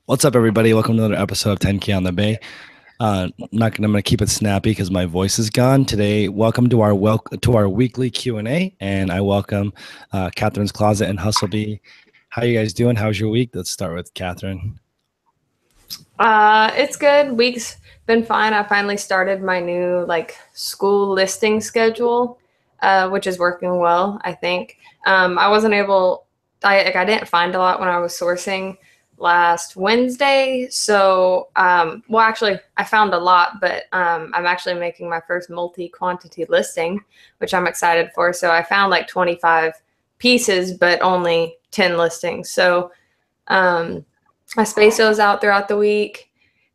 What's up, everybody? Welcome to another episode of 10K on the Bay. I'm gonna keep it snappy because my voice is gone today. Welcome to our weekly Q&A, and I welcome Catherine's Closet and Hustlebee. How you guys doing? How's your week? Let's start with Catherine. It's good. Week's been fine. I finally started my new school listing schedule, which is working well, I think. I wasn't able, I didn't find a lot when I was sourcing last Wednesday. So, well, actually, I found a lot, but I'm actually making my first multi-quantity listing, which I'm excited for. So I found like 25 pieces, but only 10 listings. So I space those out throughout the week,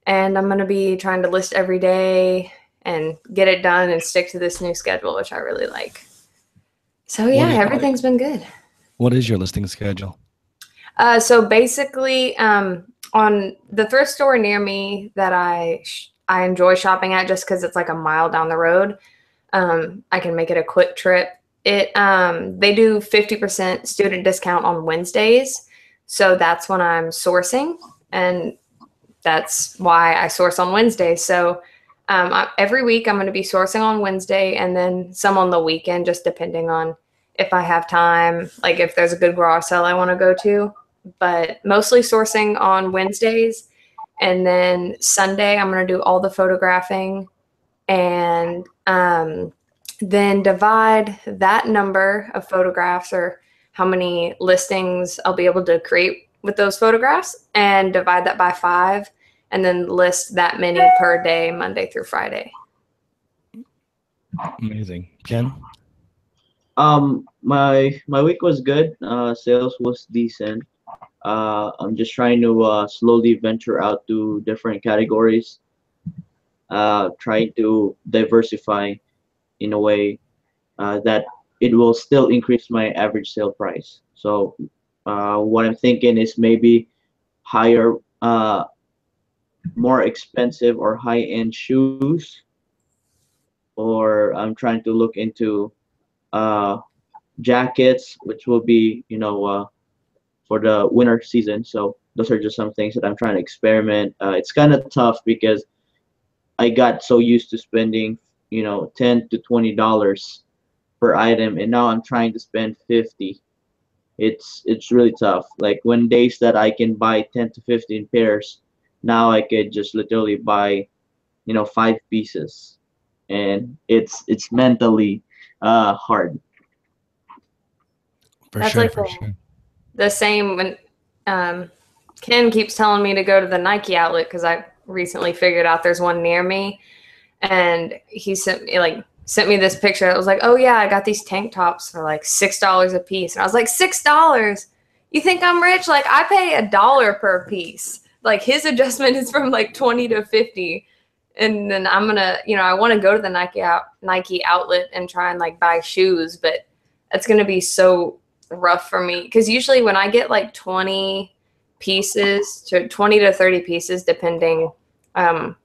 and I'm going to be trying to list every day and get it done and stick to this new schedule, which I really like. So yeah, everything's been good. What is your listing schedule? So basically, on the thrift store near me that I enjoy shopping at just because it's like a mile down the road, I can make it a quick trip. They do 50% student discount on Wednesdays. So that's when I'm sourcing, and that's why I source on Wednesday. So every week I'm going to be sourcing on Wednesday and then some on the weekend, just depending on if I have time, like if there's a good garage sale I want to go to. But mostly sourcing on Wednesdays. And then Sunday I'm going to do all the photographing, and then divide that number of photographs, or how many listings I'll be able to create with those photographs, and divide that by 5, and then list that many per day, Monday through Friday. Amazing. Ken? My week was good. Sales was decent. I'm just trying to slowly venture out to different categories. Trying to diversify in a way that it will still increase my average sale price. So what I'm thinking is maybe higher, more expensive or high-end shoes, or I'm trying to look into jackets, which will be, for the winter season. So those are just some things that I'm trying to experiment. It's kind of tough because I got so used to spending, $10 to $20 per item, and now I'm trying to spend 50. It's really tough. Like when days that I can buy 10 to 15 pairs, now I could just literally buy, 5 pieces, and it's mentally hard. For That's sure, like for sure. the same when Ken keeps telling me to go to the Nike outlet because I recently figured out there's one near me, and he sent me this picture. It was like, oh yeah, I got these tank tops for like $6 a piece, and I was like, $6? You think I'm rich? Like I pay $1 per piece. Like his adjustment is from like 20 to 50. And then I'm gonna, I want to go to the Nike outlet and try and like buy shoes, but it's gonna be so rough for me because usually when I get like 20 pieces to 20 to 30 pieces, depending, how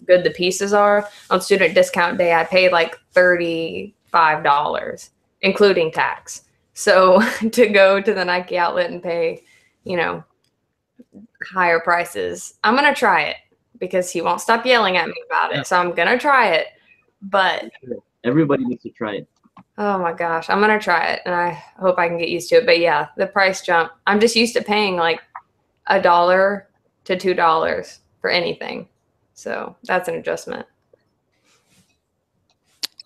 good the pieces are on student discount day, I pay like $35, including tax. So to go to the Nike outlet and pay, higher prices, I'm gonna try it because he won't stop yelling at me about it. So I'm gonna try it, but Everybody needs to try it. oh my gosh, I'm gonna try it, and I hope I can get used to it. But yeah, the price jump. I'm just used to paying like $1 to $2 for anything, so that's an adjustment.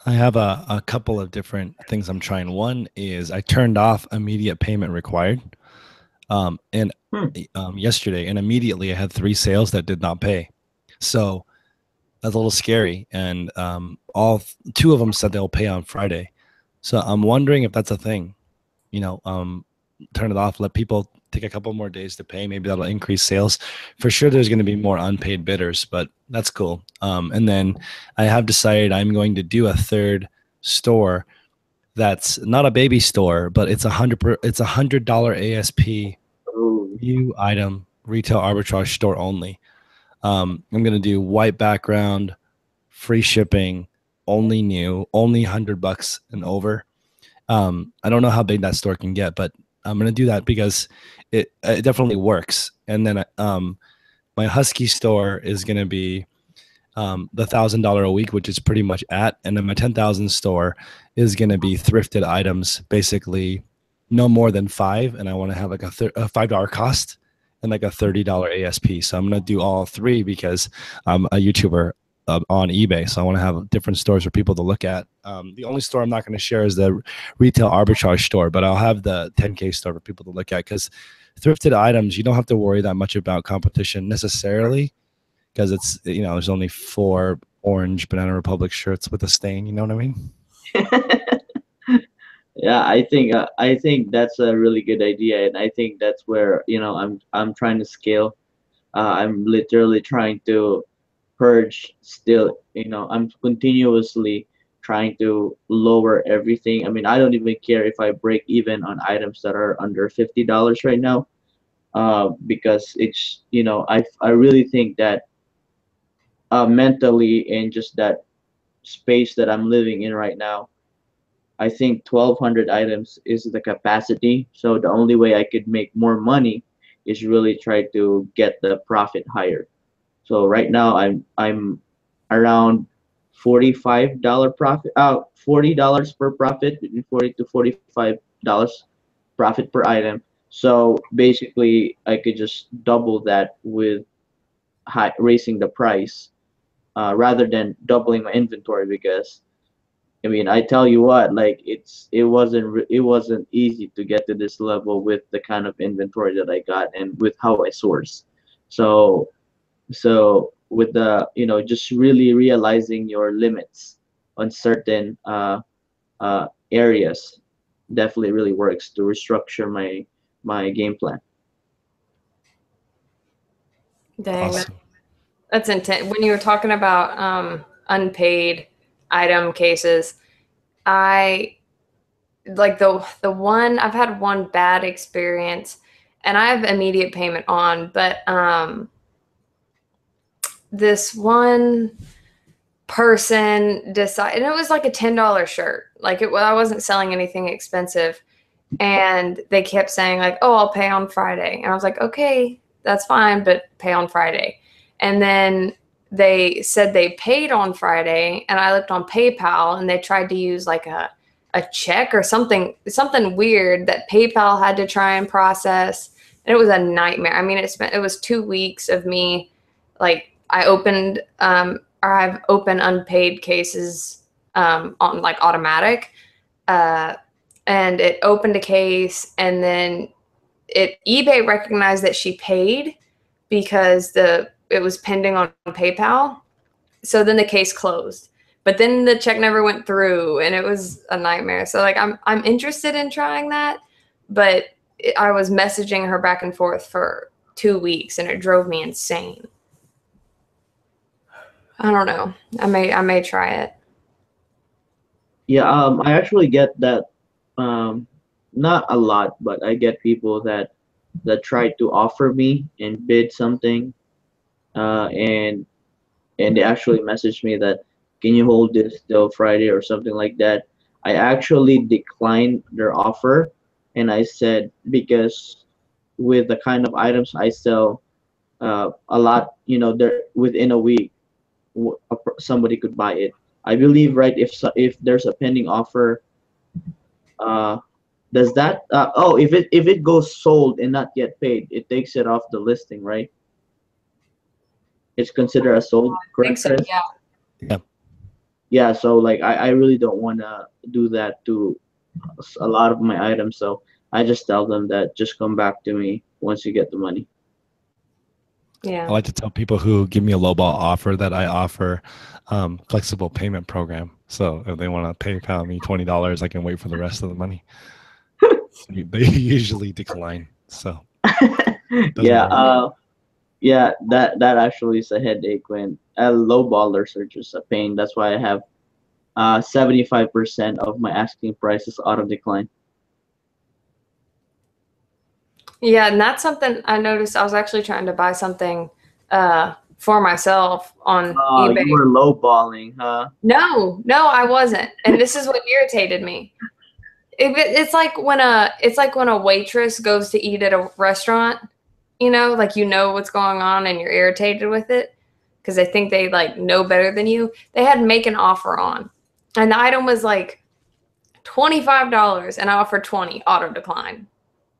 I have a couple of different things I'm trying. One is I turned off immediate payment required. Yesterday, and immediately I had 3 sales that did not pay. So that's a little scary. And all 2 of them said they'll pay on Friday. So I'm wondering if that's a thing. Turn it off, let people take a couple more days to pay. Maybe that'll increase sales. For sure, there's going to be more unpaid bidders, but that's cool. And then I have decided I'm going to do a third store that's not a baby store, but it's $100 ASP new item retail arbitrage store only. I'm going to do white background, free shipping, only new, only $100 and over. I don't know how big that store can get, but I'm gonna do that because it definitely works. And then my Husky store is gonna be the $1,000 a week, which is pretty much at, and then my 10,000 store is gonna be thrifted items, basically no more than 5, and I want to have like a $5 cost and like a $30 ASP. So I'm gonna do all 3 because I'm a YouTuber on eBay. So I want to have different stores for people to look at. The only store I'm not going to share is the retail arbitrage store, but I'll have the 10K store for people to look at, because thrifted items, you don't have to worry that much about competition necessarily, because it's, you know, there's only 4 orange Banana Republic shirts with a stain. You know what I mean? Yeah, I think that's a really good idea, and I think that's where, you know, I'm trying to scale. I'm literally trying to purge still, you know. I'm continuously trying to lower everything. I mean, I don't even care if I break even on items that are under $50 right now, because it's, you know, I really think that mentally, and just that space that I'm living in right now, I think 1,200 items is the capacity. So the only way I could make more money is really try to get the profit higher. So right now I'm around $45 profit, $40 per profit, between 40 to $45 profit per item. So basically, I could just double that with raising the price, rather than doubling my inventory. Because I mean, I tell you what, like it wasn't easy to get to this level with the kind of inventory that I got and with how I source. So with the, you know, just really realizing your limits on certain areas definitely really works to restructure my game plan. Dang, Awesome. that's intense. When you were talking about unpaid item cases, I like the one, I've had one bad experience, and I have immediate payment on, but this one person decided, and it was like a $10 shirt. Like I wasn't selling anything expensive, and they kept saying like, "Oh, I'll pay on Friday," and I was like, "Okay, that's fine, but pay on Friday." And then they said they paid on Friday, and I looked on PayPal, and they tried to use like a check or something weird that PayPal had to try and process, and it was a nightmare. I mean, it was 2 weeks of me, like I opened or I've opened unpaid cases on like automatic, and it opened a case, and then eBay recognized that she paid because it was pending on PayPal. So then the case closed, but then the check never went through, and it was a nightmare. So like I'm interested in trying that, but I was messaging her back and forth for 2 weeks, and it drove me insane. I don't know. I may try it. Yeah, I actually get that. Not a lot, but I get people that try to offer me and bid something, and they actually message me that, can you hold this till Friday or something like that. I actually declined their offer, and I said, because with the kind of items I sell, a lot, you know, there within a week, somebody could buy it. I believe, right? If there's a pending offer, uh, does that oh, if it goes sold and not yet paid, it takes it off the listing, right? It's considered as sold, I think correct, so. Chris? Yeah. Yeah. Yeah, so like I really don't want to do that to a lot of my items. So I just tell them that just come back to me once you get the money. Yeah. I like to tell people who give me a lowball offer that I offer flexible payment program. So if they want to PayPal me $20, I can wait for the rest of the money. They usually decline. So Yeah, work. yeah, that actually is a headache when lowballers are just a pain. That's why I have 75% of my asking price is auto decline. Yeah, and that's something I noticed. I was actually trying to buy something for myself on Oh, eBay. you were lowballing, huh? No, I wasn't. And this is what irritated me. It's like when a waitress goes to eat at a restaurant, like what's going on and you're irritated with it because they think they like know better than you. They had make an offer on, and the item was like $25, and I offered 20, auto decline.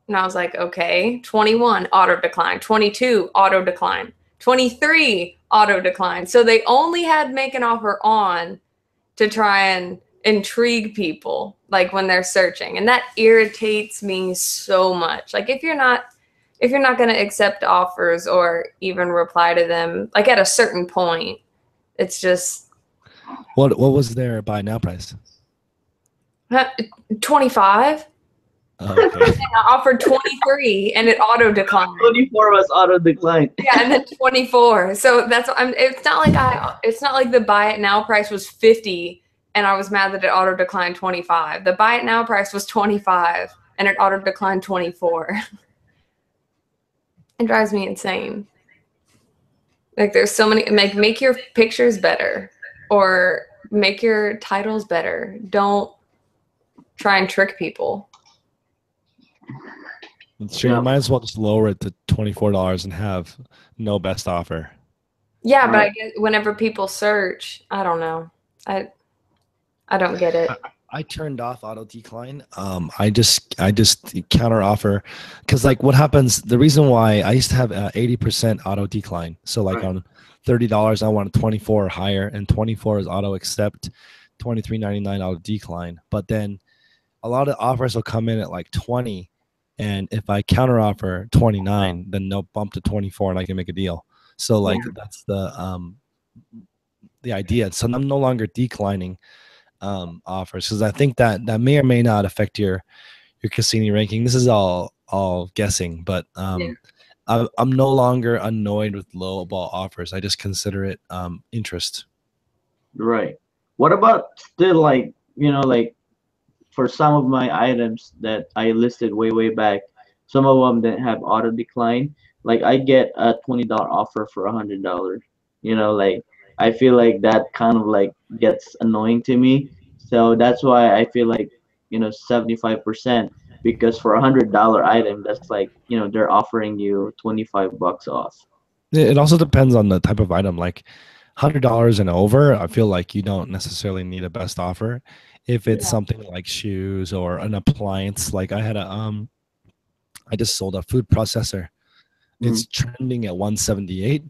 And I was like, okay, 21, auto decline, 22, auto decline, 23, auto decline. So they only had make an offer on to try and intrigue people, like when they're searching. And that irritates me so much. Like if you're not going to accept offers or even reply to them, like at a certain point, it's just. What was their buy now price? 25. Okay. I offered 23 and it auto declined. 24 was auto declined. Yeah, and then 24. So that's it's not like the buy it now price was 50 and I was mad that it auto declined 25. The buy it now price was 25 and it auto declined 24. It drives me insane. Like there's so many, make your pictures better or make your titles better. Don't try and trick people. Sure, you might as well just lower it to $24 and have no best offer. Yeah, but I guess whenever people search, I don't know. I don't get it. I turned off auto decline. I just counter offer because like what happens. The reason why I used to have 80% auto decline. So like on $30, I wanted 24 or higher, and 24 is auto accept, $23.99 auto decline. But then a lot of offers will come in at like 20. And if I counter offer 29, then they'll bump to 24 and I can make a deal. So like that's the idea. So I'm no longer declining offers because I think that may or may not affect your Cassini ranking. This is all guessing, but I'm no longer annoyed with lowball offers. I just consider it interest. Right. What about still like for some of my items that I listed way back, some of them that have auto decline, like I get a $20 offer for $100. Like I feel like that kind of like gets annoying to me. So that's why I feel like 75%, because for $100 item, that's like they're offering you $25 off. It also depends on the type of item. Like $100 and over, I feel like you don't necessarily need a best offer. If it's something like shoes or an appliance, like I had I just sold a food processor. It's trending at 178,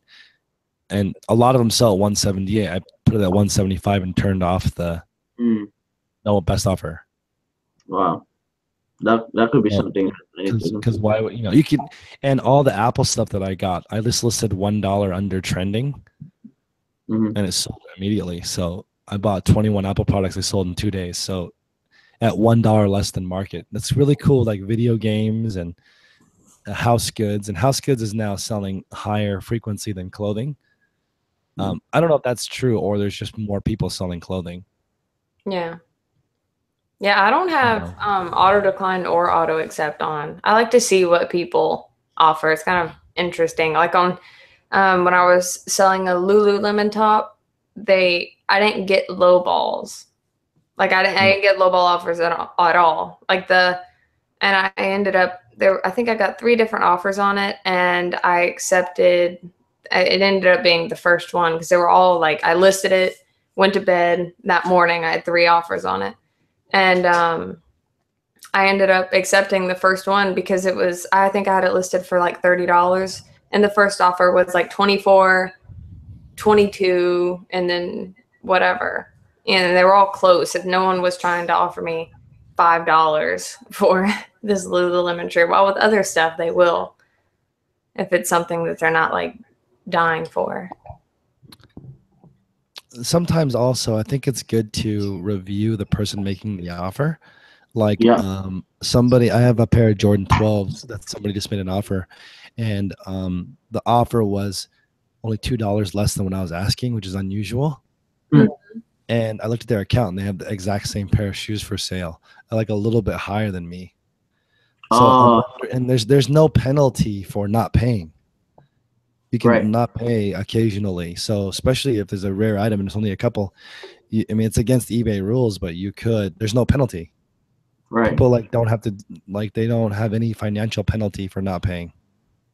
and a lot of them sell at 178. I put it at 175 and turned off the no best offer. Wow, that could be something. Because why would you can, and all the Apple stuff that I got, I just listed $1 under trending, and it sold immediately. So I bought 21 Apple products. I sold in 2 days. So at $1 less than market. That's really cool. Like video games and house goods. And house goods is now selling higher frequency than clothing. I don't know if that's true or there's just more people selling clothing. Yeah. Yeah, I don't have auto decline or auto accept on. I like to see what people offer. It's kind of interesting. Like on when I was selling a Lululemon top, I didn't get low balls. Like I didn't get low ball offers at all. Like and I ended up I think I got 3 different offers on it, and I accepted. It ended up being the first one because they were all like, I listed it, went to bed that morning. I had 3 offers on it, and I ended up accepting the first one because I think I had it listed for like $30, and the first offer was like 24, 22, and then whatever. And they were all close. And no one was trying to offer me $5 for this Lululemon shirt. While with other stuff, they will, if it's something that they're not like dying for. Sometimes also, I think it's good to review the person making the offer. Like somebody, I have a pair of Jordan 12s that somebody just made an offer, and the offer was only $2 less than what I was asking, which is unusual. And I looked at their account and they have the exact same pair of shoes for sale, like a little bit higher than me. So and there's no penalty for not paying. You can not pay occasionally. So especially if there's a rare item and it's only a couple, I mean, it's against eBay rules, but there's no penalty. Right. People like don't have to they don't have any financial penalty for not paying.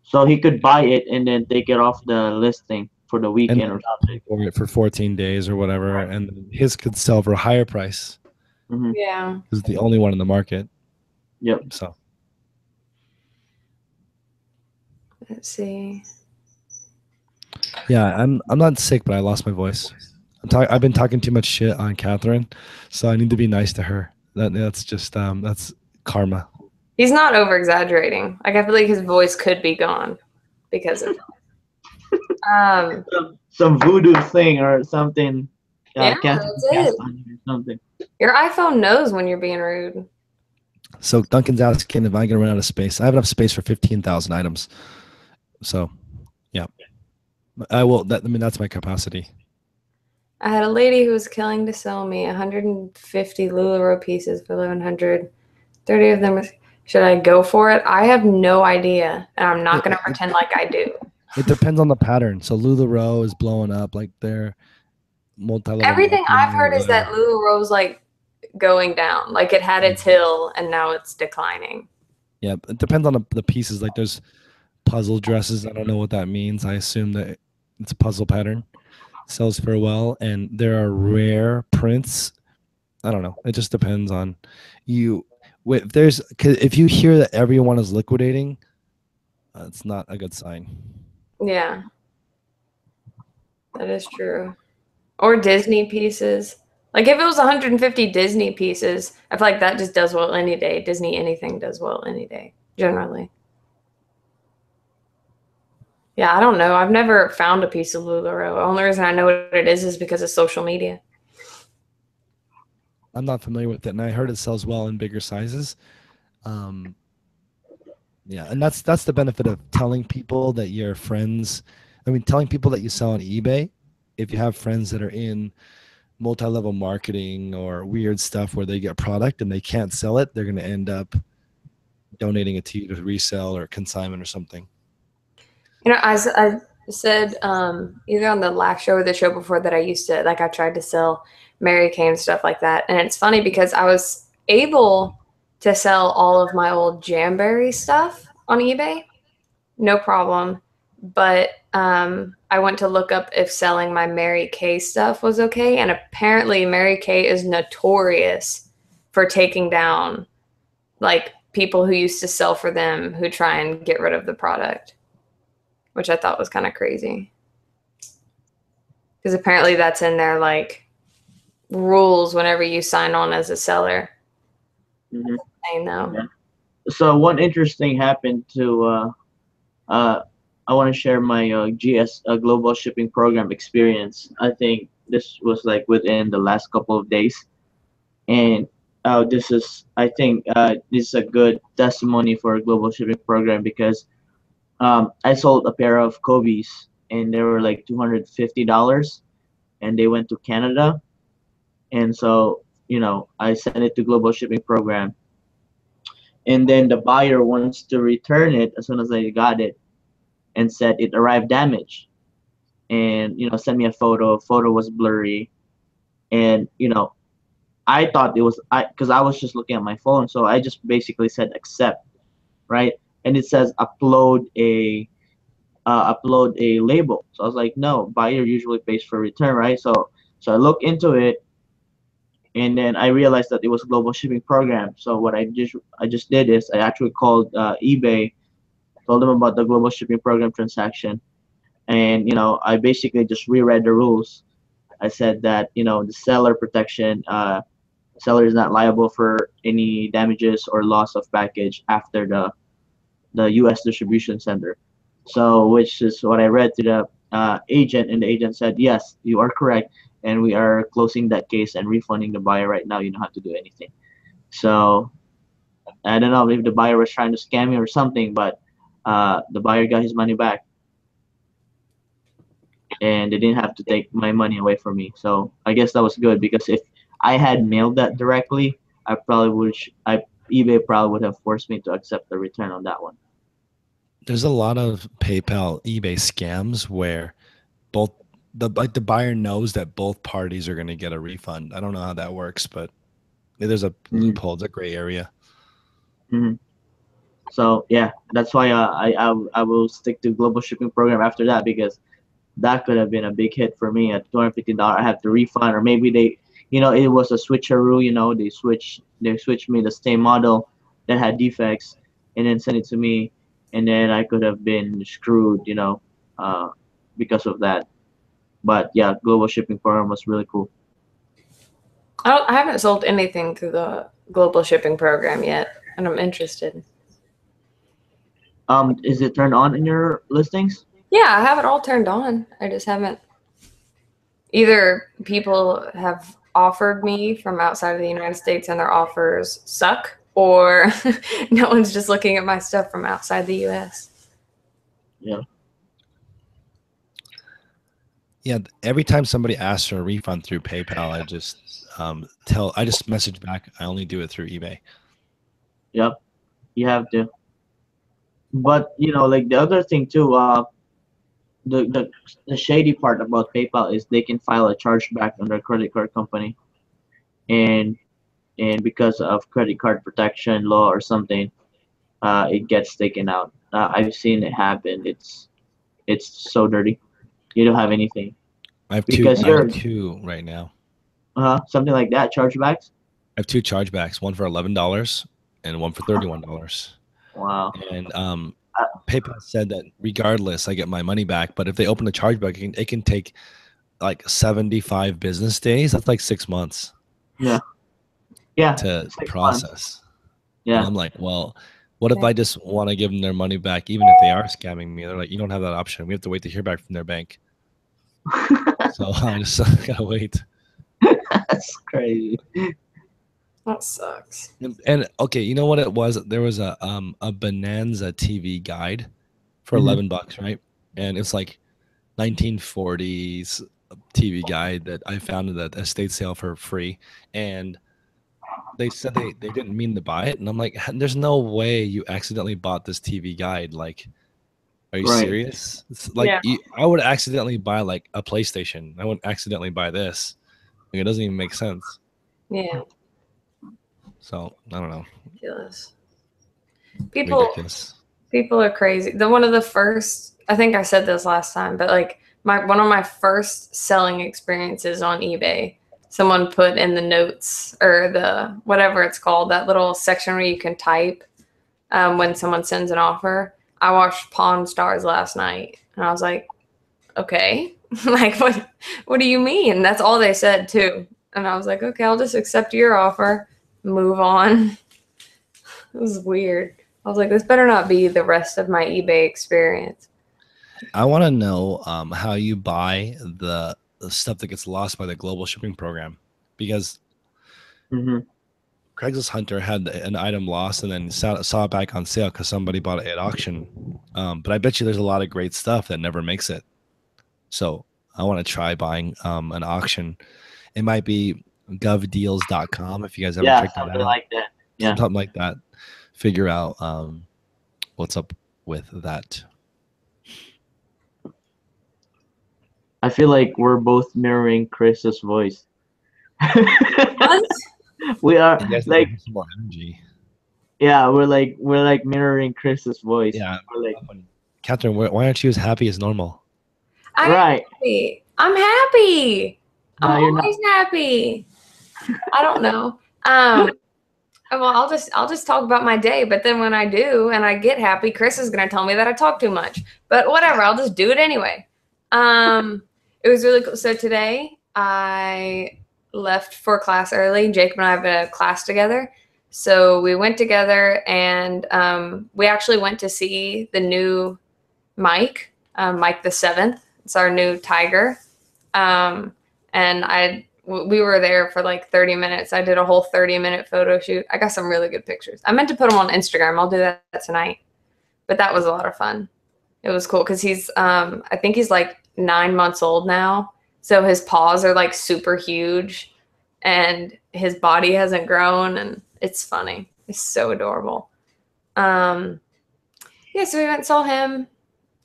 So he could buy it and then take it off the listing for the And weekend or something. pay for it for 14 days or whatever, and his could sell for a higher price Mm-hmm. Yeah. because it's the only one in the market. Yep. So Let's see. yeah, I'm not sick, but I lost my voice. I've been talking too much shit on Catherine, so I need to be nice to her. That's just that's karma. He's not over exaggerating. Like I feel like his voice could be gone because of Some voodoo thing or something. Yeah, Cast that's it. on you or something. Your iPhone knows when you're being rude. So Duncan's asking if I'm gonna run out of space. I have enough space for 15,000 items. So yeah, I will. That's my capacity. I had a lady who was killing to sell me 150 LuLaRoe pieces for 1,100. 30 of them. Should I go for it? I have no idea, and I'm not going to pretend like I do. It depends on the pattern. So LuLaRoe is blowing up, like they're multi-level. Everything I've heard is that LuLaRoe's like going down. Like it had its hill, and now it's declining. Yeah, it depends on the pieces. Like there's puzzle dresses. I don't know what that means. I assume that it's a puzzle pattern. Sells for well, and there are rare prints. I don't know. It just depends on you. If you hear that everyone is liquidating, it's not a good sign. Yeah, that is true. Or Disney pieces. Like if it was 150 Disney pieces, I feel like that just does well any day. Disney anything does well any day, generally. Yeah, I don't know. I've never found a piece of LuLaRoe. The only reason I know what it is because of social media. I'm not familiar with it, and I heard it sells well in bigger sizes. Yeah, and that's the benefit of telling people that you're friends. I mean, telling people that you sell on eBay. If you have friends that are in multi-level marketing or weird stuff where they get product and they can't sell it, they're going to end up donating it to you to resell or consignment or something. You know, as I said, either on the last show or the show before that, I used to, like, I tried to sell Mary Kay and stuff like that. And it's funny because I was able to sell all of my old Jamberry stuff on eBay, no problem. But I went to look up if selling my Mary Kay stuff was okay. And apparently Mary Kay is notorious for taking down, like, people who used to sell for them who try and get rid of the product, which I thought was kind of crazy. Because apparently that's in their, like, rules whenever you sign on as a seller. Mm-hmm. I know. Yeah. So one interesting happened to, I want to share my GS global shipping program experience. I think this was like within the last couple of days. And I think this is a good testimony for a global shipping program because I sold a pair of Kobe's and they were like $250 and they went to Canada. And so, I sent it to global shipping program. And then the buyer wants to return it as soon as I got it and said it arrived damaged. And, sent me a photo. Photo was blurry. And, I thought it was, because I was just looking at my phone. So I just basically said accept, right? And it says upload a label. So I was like, no, buyer usually pays for return, right? So I looked into it, and then I realized that it was a global shipping program. So what I just did is I actually called eBay, told them about the global shipping program transaction, and I basically just reread the rules. I said that the seller protection, seller is not liable for any damages or loss of package after the U.S. distribution center. So, which is what I read to the agent, and the agent said, yes, you are correct, and we are closing that case and refunding the buyer right now. You don't have to do anything. So, I don't know if the buyer was trying to scam me or something, but the buyer got his money back, and they didn't have to take my money away from me. So, I guess that was good because if I had mailed that directly, eBay probably would have forced me to accept the return on that one. There's a lot of PayPal, eBay scams where the buyer knows that both parties are going to get a refund. I don't know how that works, but There's a loophole. It's a gray area. Mm-hmm. So yeah, that's why I will stick to global shipping program after that, because that could have been a big hit for me. At $250, I have to refund, or maybe they, it was a switcheroo. They switched me the same model that had defects, and then sent it to me, and then I could have been screwed, uh, because of that. But yeah, global shipping program was really cool. I haven't sold anything through the global shipping program yet, and I'm interested. Is it turned on in your listings? Yeah, I have it all turned on. I just haven't. Either people have offered me from outside of the United States and their offers suck, or no one's just looking at my stuff from outside the US. Yeah. Yeah, every time somebody asks for a refund through PayPal, I just message back, I only do it through eBay. Yep. You have to. But like the other thing too, the shady part about PayPal is they can file a chargeback on their credit card company, and because of credit card protection law or something, it gets taken out. I've seen it happen. It's so dirty. You don't have anything I have because two right now. Something like that, chargebacks. I have two chargebacks, one for $11 and one for $31. Wow. And PayPal said that regardless, I get my money back. But if they open a chargeback, it can take like 75 business days. That's like 6 months. Yeah. To process. Months. Yeah. And I'm like, well, what if I just want to give them their money back, even if they are scamming me? They're like, you don't have that option. We have to wait to hear back from their bank. So I just gotta wait. That's crazy. That sucks. And okay, you know what it was? There was a Bonanza TV guide for $11, right? And it's like 1940s TV guide that I found at the estate sale for free. And they said they didn't mean to buy it, and I'm like, there's no way you accidentally bought this TV guide. Like, are you serious? It's like I would accidentally buy like a PlayStation. I wouldn't accidentally buy this. Like, it doesn't even make sense. Yeah. So I don't know. Ridiculous. Ridiculous. People are crazy. One of the first, I think I said this last time, but like one of my first selling experiences on eBay, someone put in the notes, or the whatever it's called, that little section where you can type when someone sends an offer. I watched Pawn Stars last night, and I was like, okay, like what do you mean? That's all they said too. And I was like, okay, I'll just accept your offer, move on. It was weird. I was like, this better not be the rest of my eBay experience. I want to know how you buy the stuff that gets lost by the global shipping program, because Craigslist Hunter had an item lost and then saw it back on sale because somebody bought it at auction. But I bet you there's a lot of great stuff that never makes it. So I want to try buying an auction. It might be govdeals.com if you guys ever checked that out. Like that. Yeah. Something like that. Figure out what's up with that. I feel like we're both mirroring Chris's voice. What? We are like more energy. Yeah, we're like mirroring Chris's voice. Yeah. We're like, Katherine, why aren't you as happy as normal? I'm happy. I'm happy. I'm always happy. I don't know. Well, I'll just talk about my day, but then when I do and I get happy, Chris is gonna tell me that I talk too much. But whatever, I'll just do it anyway. It was really cool. So today I left for class early. Jacob and I have a class together. So we went together, and we actually went to see the new Mike, Mike the 7th. It's our new tiger. And we were there for like 30 minutes. I did a whole 30-minute photo shoot. I got some really good pictures. I meant to put them on Instagram. I'll do that tonight. But that was a lot of fun. It was cool because he's, I think he's like 9 months old now. So his paws are like super huge and his body hasn't grown, and it's funny. It's so adorable. Yeah, so we went and saw him,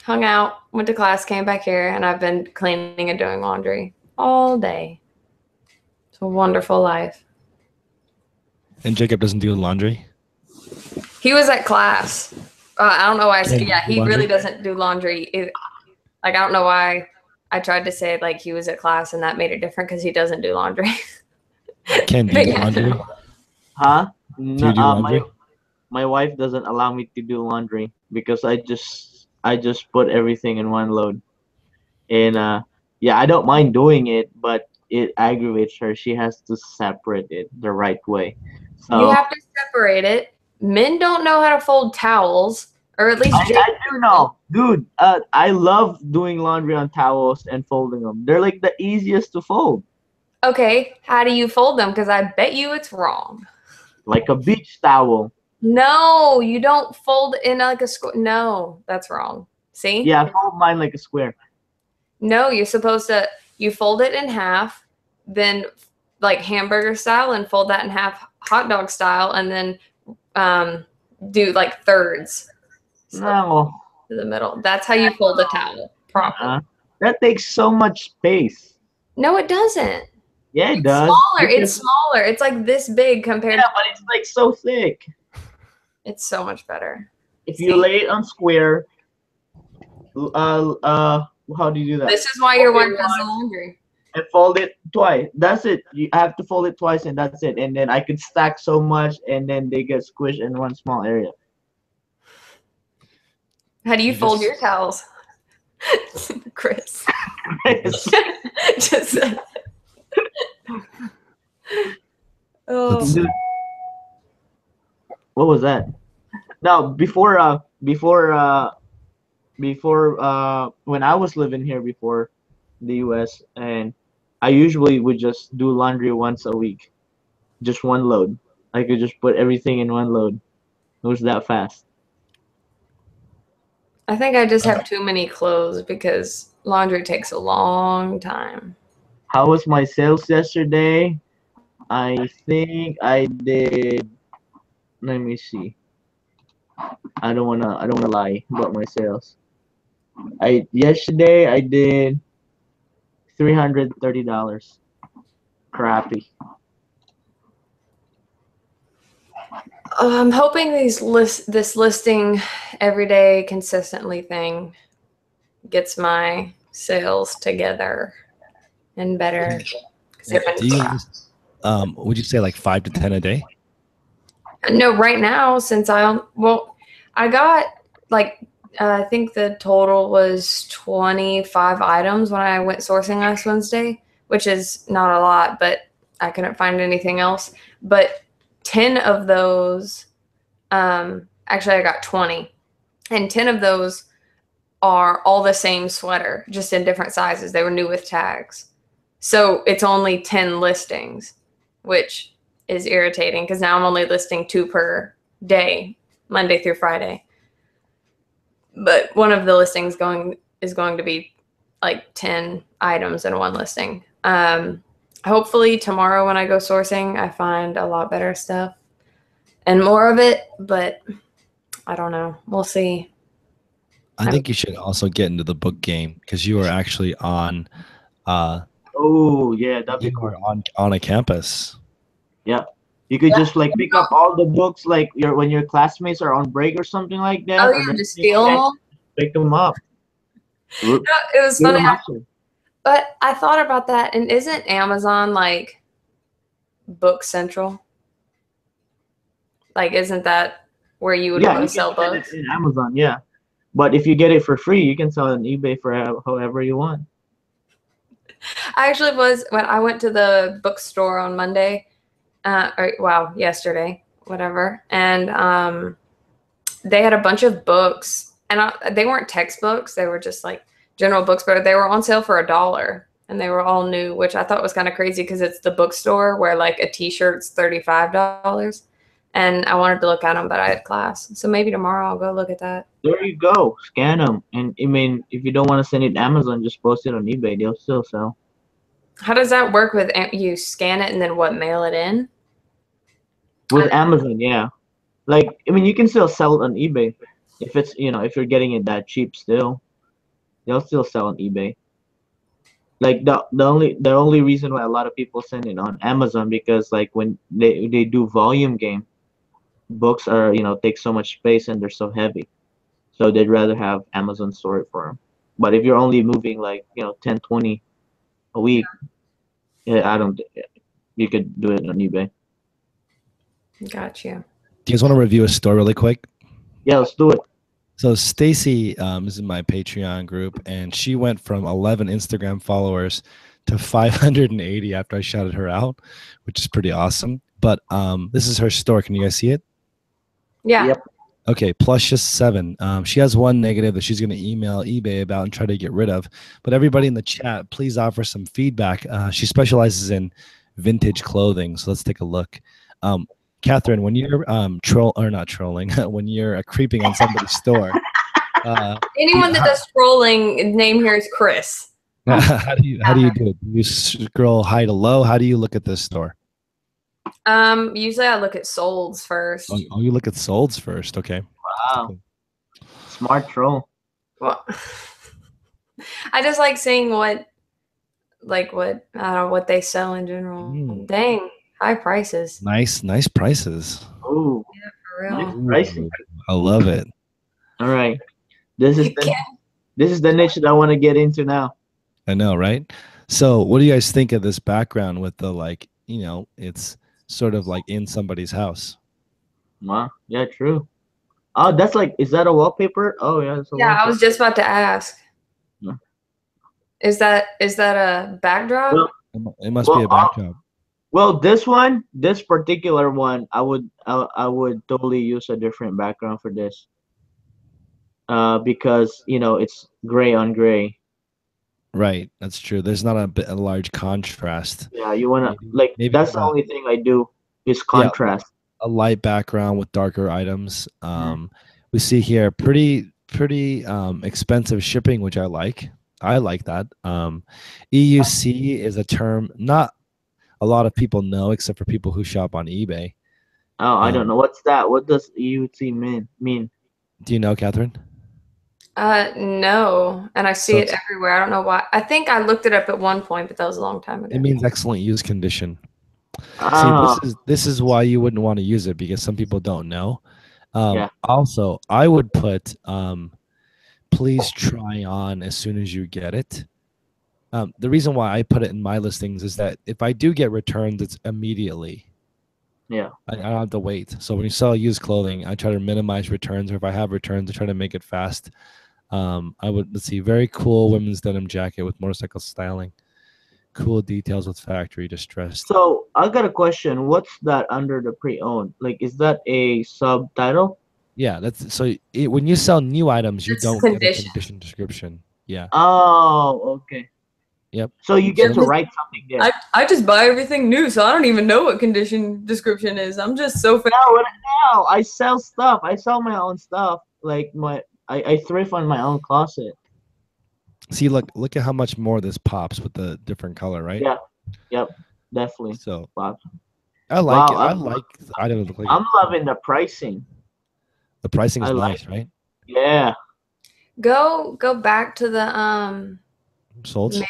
hung out, went to class, came back here, and I've been cleaning and doing laundry all day. It's a wonderful life. And Jacob doesn't do laundry? He was at class. I don't know why. Can Yeah, you do he really laundry? doesn't do laundry. Like, I don't know why I tried to say like he was at class and that made it different because he doesn't do laundry. Ken, do you But do yeah, laundry? no. Huh? Do No, you do laundry? my wife doesn't allow me to do laundry because I just put everything in one load. And yeah, I don't mind doing it, but it aggravates her. She has to separate it the right way. You So have to separate it. Men don't know how to fold towels, or at least Jake I do know, dude. I love doing laundry on towels and folding them. They're like the easiest to fold, Okay, how do you fold them? Because I bet you it's wrong. like a beach towel. No, you don't fold it in like a square. No, that's wrong. See? Yeah, I fold mine like a square. No, you're supposed to, you fold it in half, then like hamburger style, and fold that in half hot dog style, and then do like thirds. So No, to the middle. That's how you fold a towel properly. that takes so much space. No, it doesn't. Yeah, it It's does. smaller. It's Because- smaller. It's like this big compared yeah, to, but it's like so thick. it's so much better. If you See? lay it on square, how do you do that? This is why your Fold wife it does the once laundry. and fold it twice. That's it. You have to fold it twice, and that's it. And then I could stack so much, and then they get squished in one small area. How do you You fold just- your towels? Chris. Let's Just oh, do- What was that? No, before when I was living here before the US, and I usually would just do laundry once a week, just one load. I could just put everything in one load. It was that fast. I think I just have too many clothes because laundry takes a long time. How was my sales yesterday? I think I did. Let me see. I don't wanna lie about my sales. Yesterday I did $330. Crappy. I'm hoping this listing every day consistently thing gets my sales together and better. 'Cause I've been- Do you, would you say like 5 to 10 a day? No, right now, since I got like, I think the total was 25 items when I went sourcing last Wednesday, which is not a lot, but I couldn't find anything else. But 10 of those, actually, I got 20, and 10 of those are all the same sweater, just in different sizes. They were new with tags. So it's only 10 listings, which is irritating because now I'm only listing 2 per day, Monday through Friday. But one of the listings is going to be like 10 items in one listing. Hopefully tomorrow when I go sourcing, I find a lot better stuff and more of it, but I don't know. We'll see. I think you should also get into the book game because you are actually on Oh yeah, that'd be you cool. are on a campus. Yeah. You could just like pick up all the books like when your classmates are on break or something like that. Oh, or yeah, they're just steal them all. pick them up. No, it was Do the funny. hustle. But I thought about that, and isn't Amazon like Book Central? Like, isn't that where you would Yeah, go you sell can sell books? it in Amazon, yeah. But if you get it for free, you can sell it on eBay for however you want. I actually was when I went to the bookstore on Monday, yesterday, whatever, and they had a bunch of books, and they weren't textbooks; they were just like general books, but they were on sale for $1, and they were all new, which I thought was kind of crazy because it's the bookstore where like a T-shirt's $35, and I wanted to look at them, but I had class, so maybe tomorrow I'll go look at that. There you go. Scan them. And I mean, if you don't want to send it to Amazon, just post it on eBay. They'll still sell. How does that work with you scan it and then what, mail it in? With Amazon, yeah. Like, I mean, you can still sell it on eBay. If it's, if you're getting it that cheap still, they'll still sell on eBay. Like the only reason why a lot of people send it on Amazon, because like when they do volume game, books are, take so much space and they're so heavy, so they'd rather have Amazon store it for them. But if you're only moving like 10 20 a week, yeah, I don't you could do it on eBay. Gotcha. Do you guys want to review a store really quick? Yeah, let's do it. So Stacy is in my Patreon group, and she went from 11 Instagram followers to 580 after I shouted her out, which is pretty awesome. But this is her store. Can you guys see it? Yeah. Yep. Okay, plus just 7. She has one negative that she's going to email eBay about and try to get rid of. But everybody in the chat, please offer some feedback. She specializes in vintage clothing, so let's take a look. Katherine, when you're not trolling, when you're creeping on somebody's store, Anyone that does trolling, name here is Chris. how do you do it? Do you scroll high to low? How do you look at this store? Usually I look at solds first. Oh, you look at solds first. Okay. Wow. Smart troll. Well, I just like seeing what they sell in general. Dang, high prices. Nice prices. Oh, yeah, for real. Nice pricing. I love it. All right, this is the niche that I want to get into now. I know, right? So, what do you guys think of this background with the it's sort of like in somebody's house? Wow, yeah, true. Oh, that's is that a wallpaper? Oh, yeah. Yeah, I was just about to ask. Yeah. Is that a backdrop? Well, it must be a backdrop. Well, this particular one, I would totally use a different background for this. Because it's gray on gray. Right, that's true. There's not a large contrast. Yeah, you wanna maybe that's the only thing I do is contrast. Yeah, a light background with darker items. We see here pretty expensive shipping, which I like. I like that. EUC is a term not a lot of people know except for people who shop on eBay. Oh, I don't know. What's that? What does EUC mean? Do you know, Katherine? No, and I see it everywhere. I don't know why. I think I looked it up at one point, but that was a long time ago. It means excellent use condition. See, this is why you wouldn't want to use it, because some people don't know. Also, I would put please try on as soon as you get it. The reason why I put it in my listings is that if I do get returns, it's immediately. Yeah. I don't have to wait. So when you sell used clothing, I try to minimize returns, or if I have returns, I try to make it fast. Let's see, very cool women's denim jacket with motorcycle styling. Cool details with factory distressed. So I got a question. What's that under the pre-owned? Is that a subtitle? Yeah, that's so. When you sell new items, you don't get a condition description. Yeah. Oh, okay. Yep. So you get to write something there. I just buy everything new, so I don't even know what condition description is. I'm just so fast. No, I sell stuff. I sell my own stuff. I thrift on my own closet. See, look at how much more this pops with the different color, right? Yeah. Yep. Definitely. So pops. I like it. I like the items. I'm loving the pricing. The pricing is nice, right? Yeah. Go back to the solds.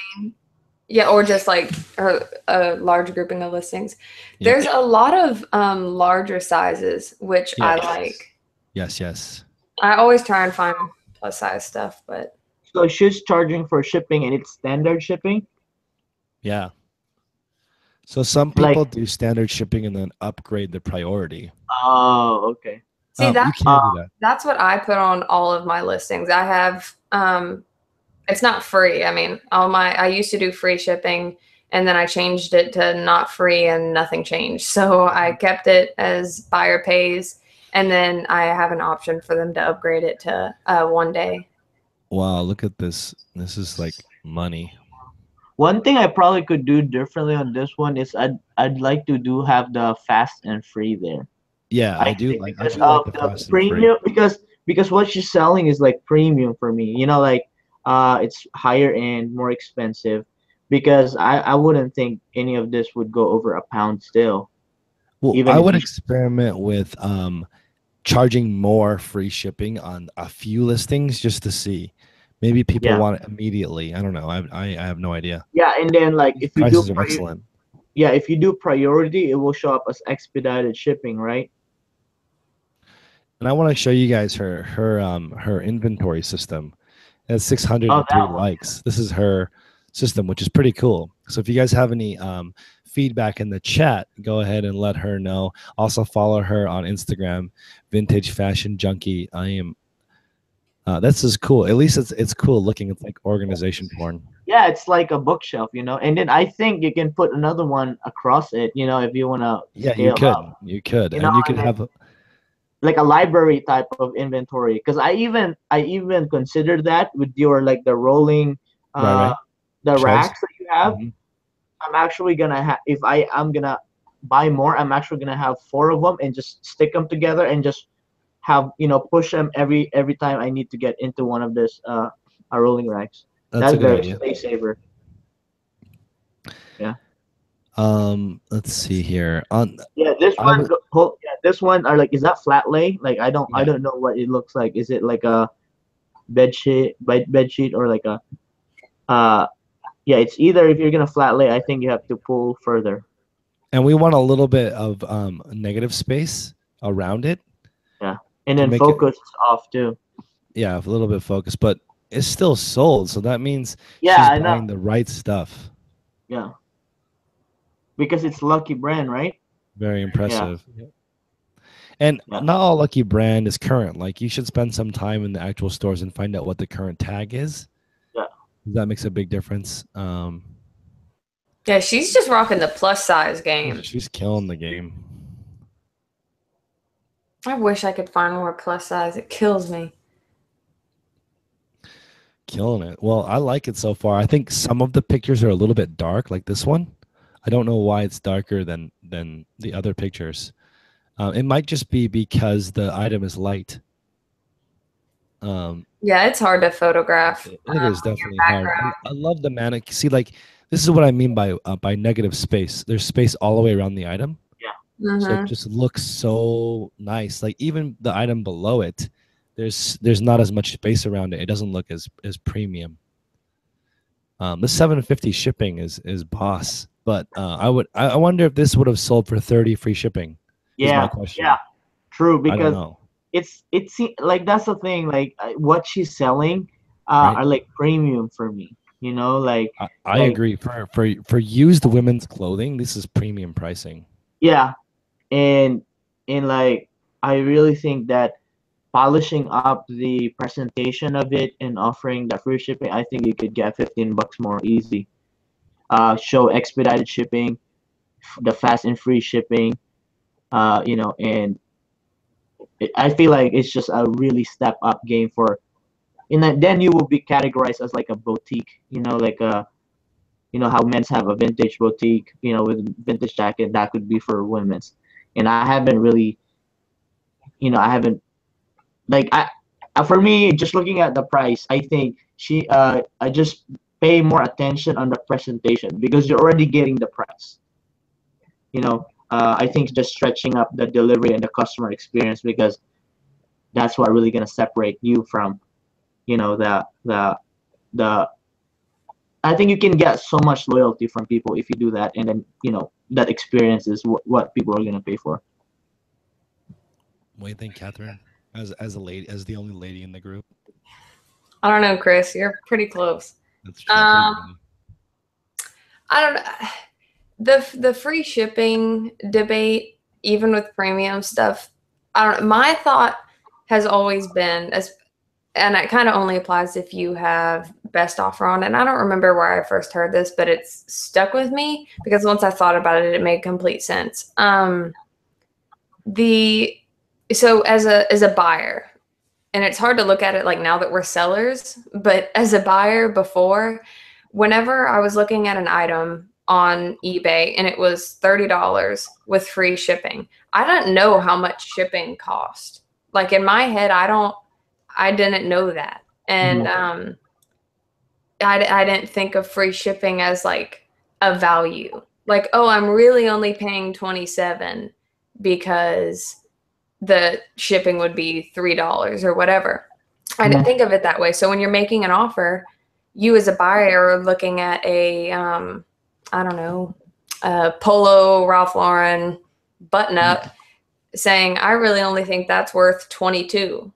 Yeah, or just a large grouping of listings. Yeah. There's a lot of larger sizes, which I like. Yes. I always try and find plus size stuff, but. So she's charging for shipping, and it's standard shipping? Yeah. So some people do standard shipping and then upgrade the priority. Oh, okay. See, that's what I put on all of my listings. I have, it's not free. I mean, I used to do free shipping, and then I changed it to not free, and nothing changed. So I kept it as buyer pays, and then I have an option for them to upgrade it to 1 day. Wow, look at this. This is like money. One thing I probably could do differently on this one is I'd like to have the fast and free there. Yeah, I do like the fast premium, and free. because what she's selling is premium for me. It's higher end, more expensive, because I wouldn't think any of this would go over £1 still. Well, I would experiment with charging more free shipping on a few listings just to see, Maybe people Yeah. want it immediately. I don't know. I have no idea. Yeah, and then like These prices are excellent. if you do priority, it will show up as expedited shipping, right? And I want to show you guys her inventory system. It has Oh, 603 that one. likes. This is her system, which is pretty cool. So if you guys have any feedback in the chat, go ahead and let her know. Also follow her on Instagram, Vintage Fashion Junkie. I am. This is cool. At least it's cool looking. It's like organization porn. Yeah, it's like a bookshelf, you know. And then I think you can put another one across it, you know, if you want to Yeah, scale up, you could, you know, and you could and then have like a library type of inventory. Because I even considered that with your like the rolling, uh, right the shelves. racks that you have. Mhm. I'm actually gonna have if I'm gonna buy more, I'm actually gonna have 4 of them and just stick them together and just have push them every time I need to get into one of this rolling racks. That's a That's good very idea. space saver. Yeah. Let's see here. On Yeah, I was this one are like, is that flat lay? Like I yeah. don't know what it looks like. Is it like a bed sheet or like a uh yeah, it's either if you're gonna flat lay, I think you have to pull further. And we want a little bit of negative space around it Yeah. And to then make it, focus off too. yeah, a little bit focused, but it's still sold. So that means Yeah, she's I know. buying the right stuff. Yeah. Because it's Lucky Brand, right? Very Yeah. impressive. Yep. And Yeah. not all Lucky Brand is current. Like you should spend some time in the actual stores and find out what the current tag is. Yeah. That makes a big difference. Yeah, she's just rocking the plus size game. She's killing the game. I wish I could find more plus size. It kills me. Killing it. Well, I like it so far. I think some of the pictures are a little bit dark, like this one. I don't know why it's darker than the other pictures. It might just be because the item is light. Yeah, it's hard to photograph. It is definitely hard. I love the mannequin. See, like this is what I mean by negative space. There's space all the way around the item, so it just looks so nice. Like even the item below it, there's not as much space around it. It doesn't look as premium. The 750 shipping is boss, but I wonder if this would have sold for 30 free shipping. Is my question. Yeah, true. I don't Because know. it's like that's the thing. Like what she's selling Right. are like premium for me. You know, like I agree. For used women's clothing, this is premium pricing. yeah, and like I really think that polishing up the presentation of it and offering that free shipping, I think you could get $15 more easy. Show expedited shipping, the fast and free shipping. And I feel like it's just a really step up game for, and then you will be categorized as like a boutique, like how men's have a vintage boutique, with vintage jacket that could be for women's. And I haven't really, I haven't like for me, just looking at the price, I think I just pay more attention on the presentation because you're already getting the price. I think just stretching up the delivery and the customer experience, because that's what really gonna separate you from, the I think you can get so much loyalty from people if you do that, and then that experience is what people are gonna pay for. What do you think, Catherine? As a lady, as the only lady in the group. I don't know, Chris. You're pretty close. That's true. I don't know. The free shipping debate, even with premium stuff, I don't know. My thought has always been, and it kind of only applies if you have best offer on it. And I don't remember where I first heard this, but it's stuck with me because once I thought about it, it made complete sense. So as a buyer, and it's hard to look at it like now that we're sellers, but as a buyer before, whenever I was looking at an item on eBay and it was $30 with free shipping, I didn't know how much shipping cost. Like in my head, I didn't know that. And I didn't think of free shipping as like a value. Like, oh, I'm really only paying $27 because the shipping would be $3 or whatever. I didn't think of it that way. So when you're making an offer, you as a buyer are looking at a, I don't know, a Polo Ralph Lauren button up saying, I really only think that's worth 22.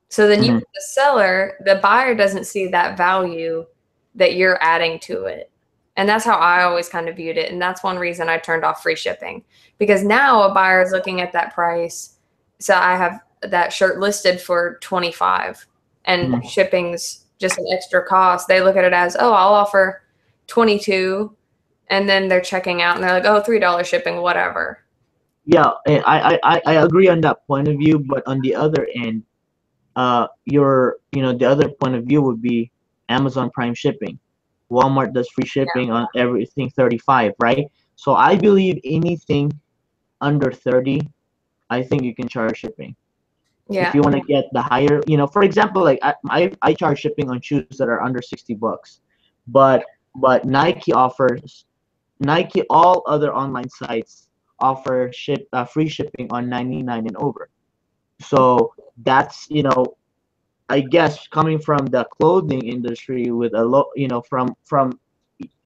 So then you, the seller, the buyer doesn't see that value that you're adding to it. And that's how I always kind of viewed it. And that's one reason I turned off free shipping, because now a buyer is looking at that price. So I have that shirt listed for 25 and shipping's just an extra cost. They look at it as, oh, I'll offer 22. And then they're checking out and they're like, oh, $3 shipping, whatever. Yeah, I agree on that point of view, but on the other end, the other point of view would be Amazon Prime shipping. Walmart does free shipping on everything 35, right? So I believe anything under 30, I think you can charge shipping. Yeah. If you want to get the higher, for example, like I charge shipping on shoes that are under $60, but Nike all other online sites offer free shipping on 99 and over. So that's, I guess coming from the clothing industry with a low, from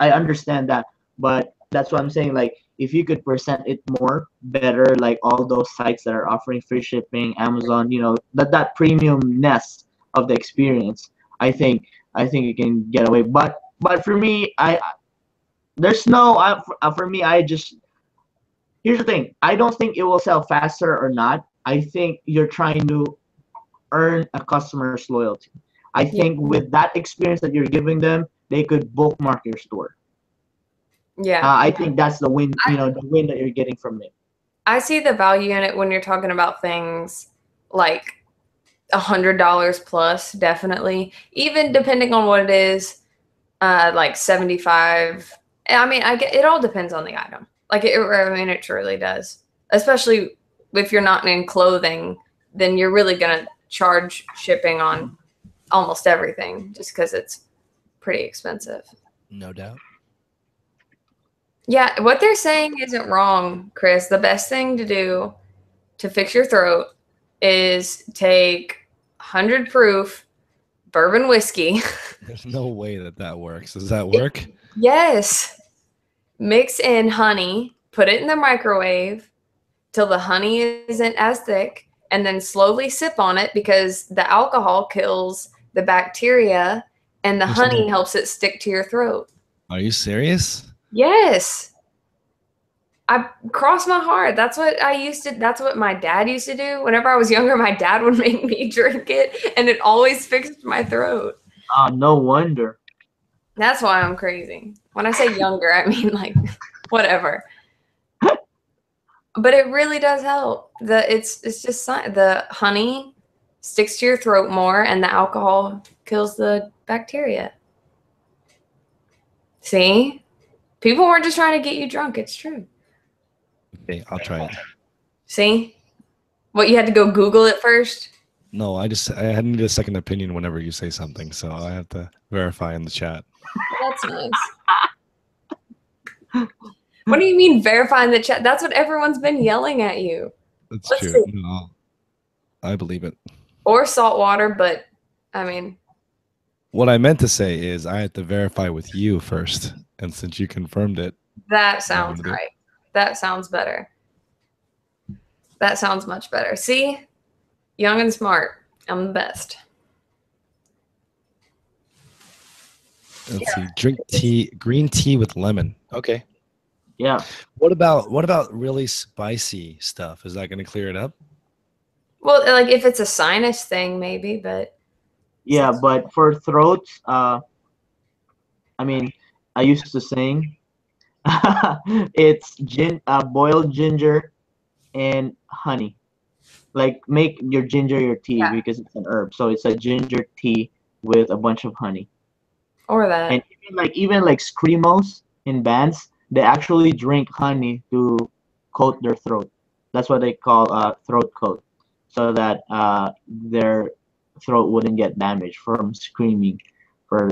I understand that, but that's what I'm saying. Like, if you could present it more better, like all those sites that are offering free shipping, Amazon, that premiumness of the experience, I think you can get away. But for me, for me, here's the thing. I don't think it will sell faster or not. I think you're trying to earn a customer's loyalty. I think with that experience that you're giving them, they could bookmark your store. Yeah. I think that's the win, the win that you're getting from it. I see the value in it when you're talking about things like $100 plus, definitely. Even depending on what it is, like 75. I mean, it all depends on the item. Like, it truly does. Especially if you're not in clothing, then you're really gonna charge shipping on almost everything just because it's pretty expensive. No doubt. Yeah, what they're saying isn't wrong, Chris. The best thing to do to fix your throat is take 100 proof bourbon whiskey. There's no way that works. Does that work? Yes. Mix in honey, put it in the microwave till the honey isn't as thick, and then slowly sip on it because the alcohol kills the bacteria and the honey helps it stick to your throat. Are you serious? Yes. I cross my heart. That's what my dad used to do. Whenever I was younger, my dad would make me drink it, and it always fixed my throat. Oh, no wonder. That's why I'm crazy. When I say younger, I mean like whatever. But it really does help. It's just the honey sticks to your throat more, and the alcohol kills the bacteria. See? People weren't just trying to get you drunk. It's true. Okay, I'll try it. See? What, you had to go Google it first? No, I need a second opinion whenever you say something, so I have to verify in the chat. That's nice. What do you mean verify in the chat? That's what everyone's been yelling at you. That's true. No, I believe it. Or salt water, but I mean. What I meant to say is I had to verify with you first, and since you confirmed it. That sounds right. That sounds better. That sounds much better. See? Young and smart. I'm the best. Let's see. Drink green tea with lemon. Okay. Yeah. What about really spicy stuff? Is that going to clear it up? Well, like if it's a sinus thing, maybe, but. Yeah, but for throats, I mean, I used to sing. It's boiled ginger and honey. Like, make your ginger your tea because it's an herb. So it's a ginger tea with a bunch of honey. Or that. And even like screamos in bands, they actually drink honey to coat their throat. That's what they call throat coat, so that their throat wouldn't get damaged from screaming for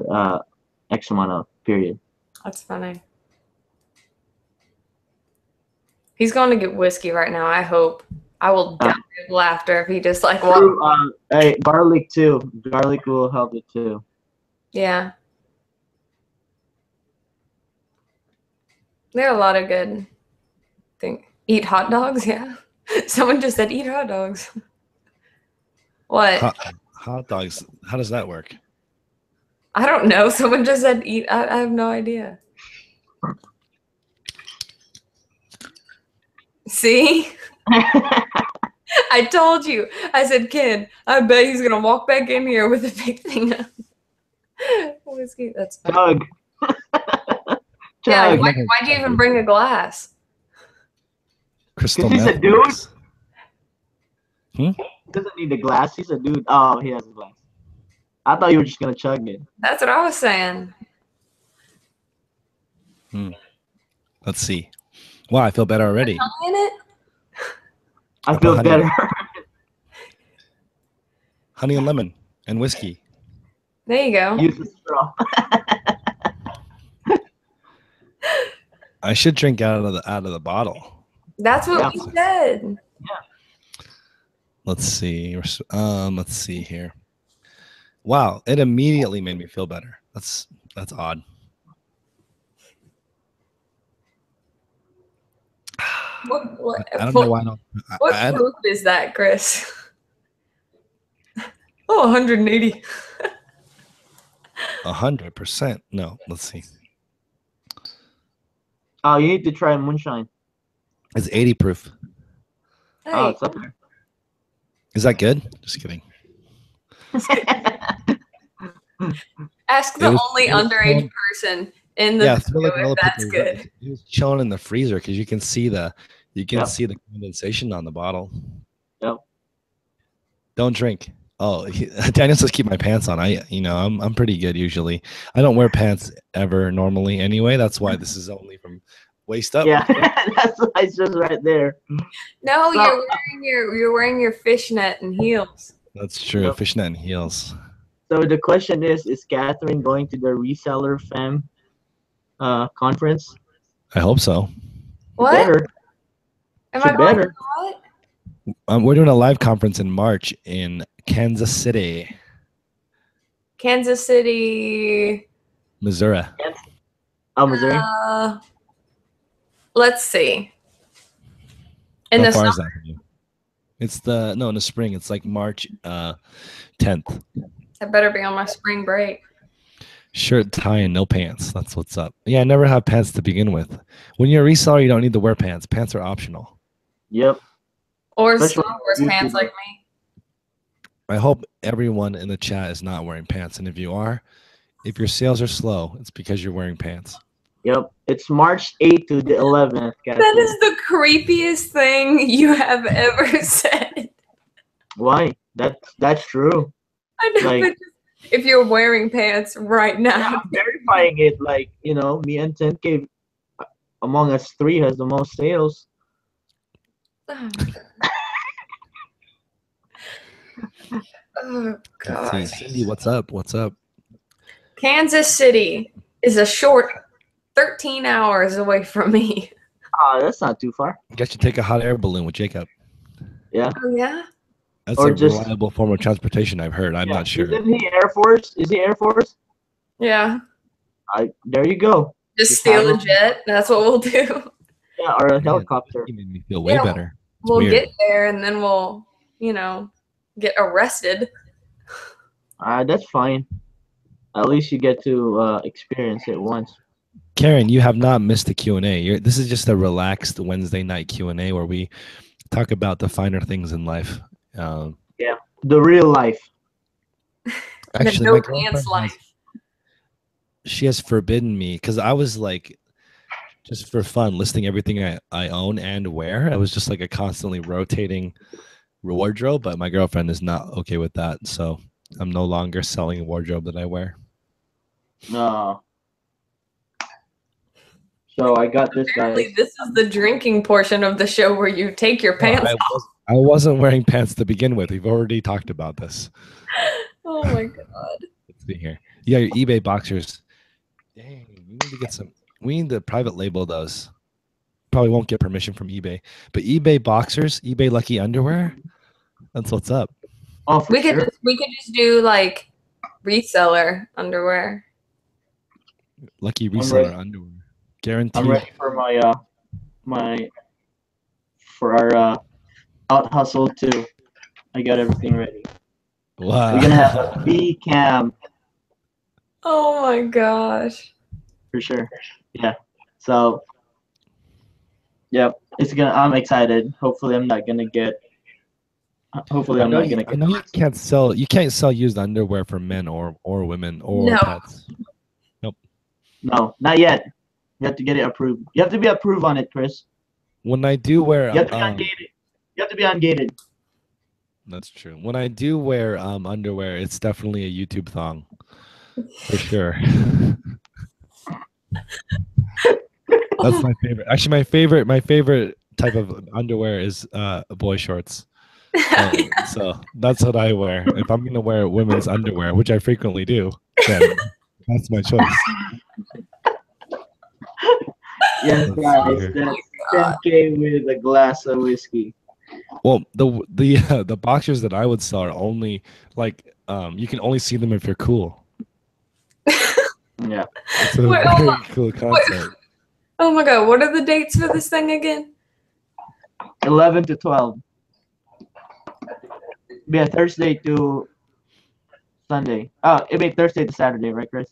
X amount of period. That's funny. He's going to get whiskey right now, I hope. I will die of laughter if he just like walked. True, hey, garlic too. Garlic will help it too. Yeah. There are a lot of good things. Eat hot dogs, yeah. Someone just said eat hot dogs. What? Hot dogs. How does that work? I don't know. Someone just said eat. I have no idea. See? I told you. I said, Ken, I bet he's going to walk back in here with a big thing of whiskey. That's fine. Chug. Yeah, Chug. why'd you even bring a glass? Crystal He's a meth. dude. Hmm? He doesn't need a glass. He's a dude. Oh, he has a glass. I thought you were just going to chug it. That's what I was saying. Let's see. Wow, I feel better already. In it? I feel honey. better. Honey and lemon and whiskey. There you go. Use the straw. I should drink out of the bottle. That's what we said. Let's see. Let's see here. Wow, it immediately made me feel better. That's odd. What, I don't know why I don't. What proof is that, Chris? Oh, 180. 100%. No, let's see. Oh, you need to try moonshine. It's 80 proof. Hey, Oh, it's up there. Is that good? Just kidding. ask the only underage person in the video if that's good. It was chilling in the freezer because you can see the see the condensation on the bottle. Yep. Don't drink. Oh, Daniel says keep my pants on. I'm pretty good usually. I don't wear pants ever normally anyway. That's why this is only from waist up. Yeah, that's why it's just right there. No, you're wearing your fishnet and heels. That's true. Yep. Fishnet and heels. So the question is Katherine going to the Reseller Fam conference? I hope so. What? Better. Am She I going better. to what? We're doing a live conference in March in Kansas City, Kansas City, Missouri. Oh, Missouri. Let's see. In How the far summer? is that from you? It's in the spring. It's like March 10th. I better be on my spring break. Shirt, tie, and no pants. That's what's up. Yeah, I never have pants to begin with. When you're a reseller, you don't need to wear pants. Pants are optional. Yep. Or Especially Star Wars pants like me. I hope everyone in the chat is not wearing pants. And if you are, if your sales are slow, it's because you're wearing pants. Yep. It's March 8th to the 11th. That is the creepiest thing you have ever said. Why? That's true. I know, Like- but if you're wearing pants right now. Yeah, I'm verifying it. Like, me and 10K among us three has the most sales. Oh, oh Let's God. see. Cindy, what's up? What's up? Kansas City is a short 13 hours away from me. Oh, that's not too far. I guess you take a hot air balloon with Jacob. Yeah. Oh, yeah? That's Or a just- reliable form of transportation, I've heard. I'm not sure. Isn't he Air Force? Is he Air Force? Yeah. There you go. Just Just steal have a jet. That's what we'll do. Yeah, or a helicopter. He made me feel way Yeah, better. It's We'll weird. get there and then we'll, get arrested. That's fine. At least you get to experience it once. Karen, you have not missed a Q&A. This is just a relaxed Wednesday night Q&A where we talk about the finer things in life. The real life. Actually, the my no pants girlfriend life. she has forbidden me because I was like, just for fun, listing everything I own and wear. I was just like a constantly rotating wardrobe, but my girlfriend is not okay with that. So I'm no longer selling a wardrobe that I wear. No. So I got this, guys. Apparently, this is the drinking portion of the show where you take your pants off. I wasn't wearing pants to begin with. We've already talked about this. Oh my God. Let's see here. You got your eBay boxers. Dang, we need to get some. We need to private label those. probably won't get permission from eBay, but eBay boxers, eBay lucky underwear, that's what's up. Oh, for We sure. could just do like reseller underwear. Lucky reseller underwear, guaranteed. I'm ready for my for our out hustle too. I got everything ready. Wow. We're gonna have a B cam Oh my gosh. for sure. Yeah. So, yeah, I'm excited. Hopefully, I'm not gonna get. Hopefully, I'm not gonna I get. know you can't sell used underwear for men or women or No. pets. No, not yet. You have to get it approved. You have to be approved on it, Chris. When I do wear, You have to be ungated. You have to be ungated. that's true. When I do wear underwear, it's definitely a YouTube thong, for sure. That's my favorite. Actually, my favorite type of underwear is boy shorts. So that's what I wear. If I'm gonna wear women's underwear, which I frequently do, then that's my choice. Yes, guys. That's 10K with a glass of whiskey. Well, the boxers that I would sell are only like you can only see them if you're cool. Yeah. It's a Wait, very cool concept. Oh my god, what are the dates for this thing again? 11 to 12. Be a Thursday to Sunday. Oh, it'd be Thursday to Saturday, right, Chris?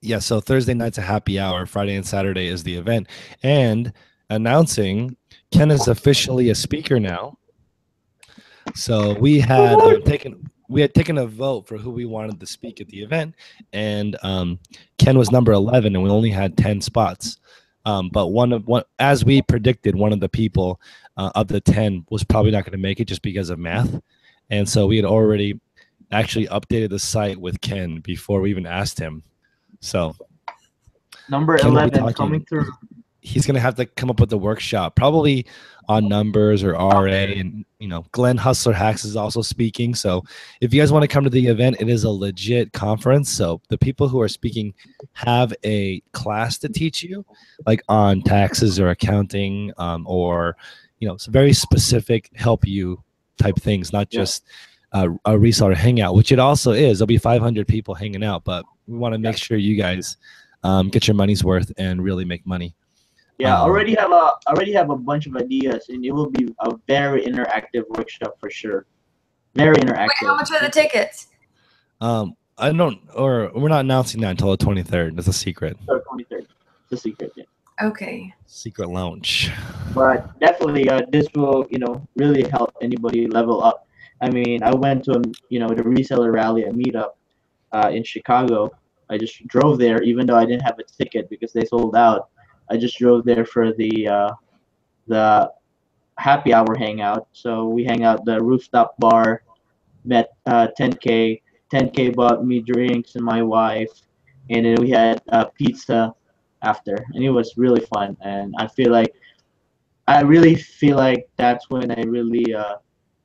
Yeah, so Thursday night's a happy hour. Friday and Saturday is the event. And announcing Ken is officially a speaker now. So we had taken a vote for who we wanted to speak at the event, and Ken was number 11, and we only had 10 spots. But as we predicted, one of the people of the 10 was probably not going to make it just because of math, and so we had already actually updated the site with Ken before we even asked him. So number Ken 11 coming through. He's going to have to come up with a workshop, probably on numbers or RA. And, Glenn Hustler Hacks is also speaking. So if you guys want to come to the event, it is a legit conference. So the people who are speaking have a class to teach you, like on taxes or accounting, or, some very specific help you type things, not just a reseller hangout, which it also is. There'll be 500 people hanging out, but we want to make sure you guys get your money's worth and really make money. Yeah, already have a bunch of ideas, and it will be a very interactive workshop for sure. Very interactive. Wait, how much are the tickets? We're not announcing that until the 23rd. That's a secret. 23rd. It's a secret. Yeah. Okay. Secret launch. But definitely, this will really help anybody level up. I mean, I went to the reseller rally at meetup in Chicago. I just drove there, even though I didn't have a ticket because they sold out. I just drove there for the happy hour hangout. So we hang out the rooftop bar, met 10K. 10K bought me drinks and my wife, and then we had pizza after, and it was really fun. And I really feel like that's when I really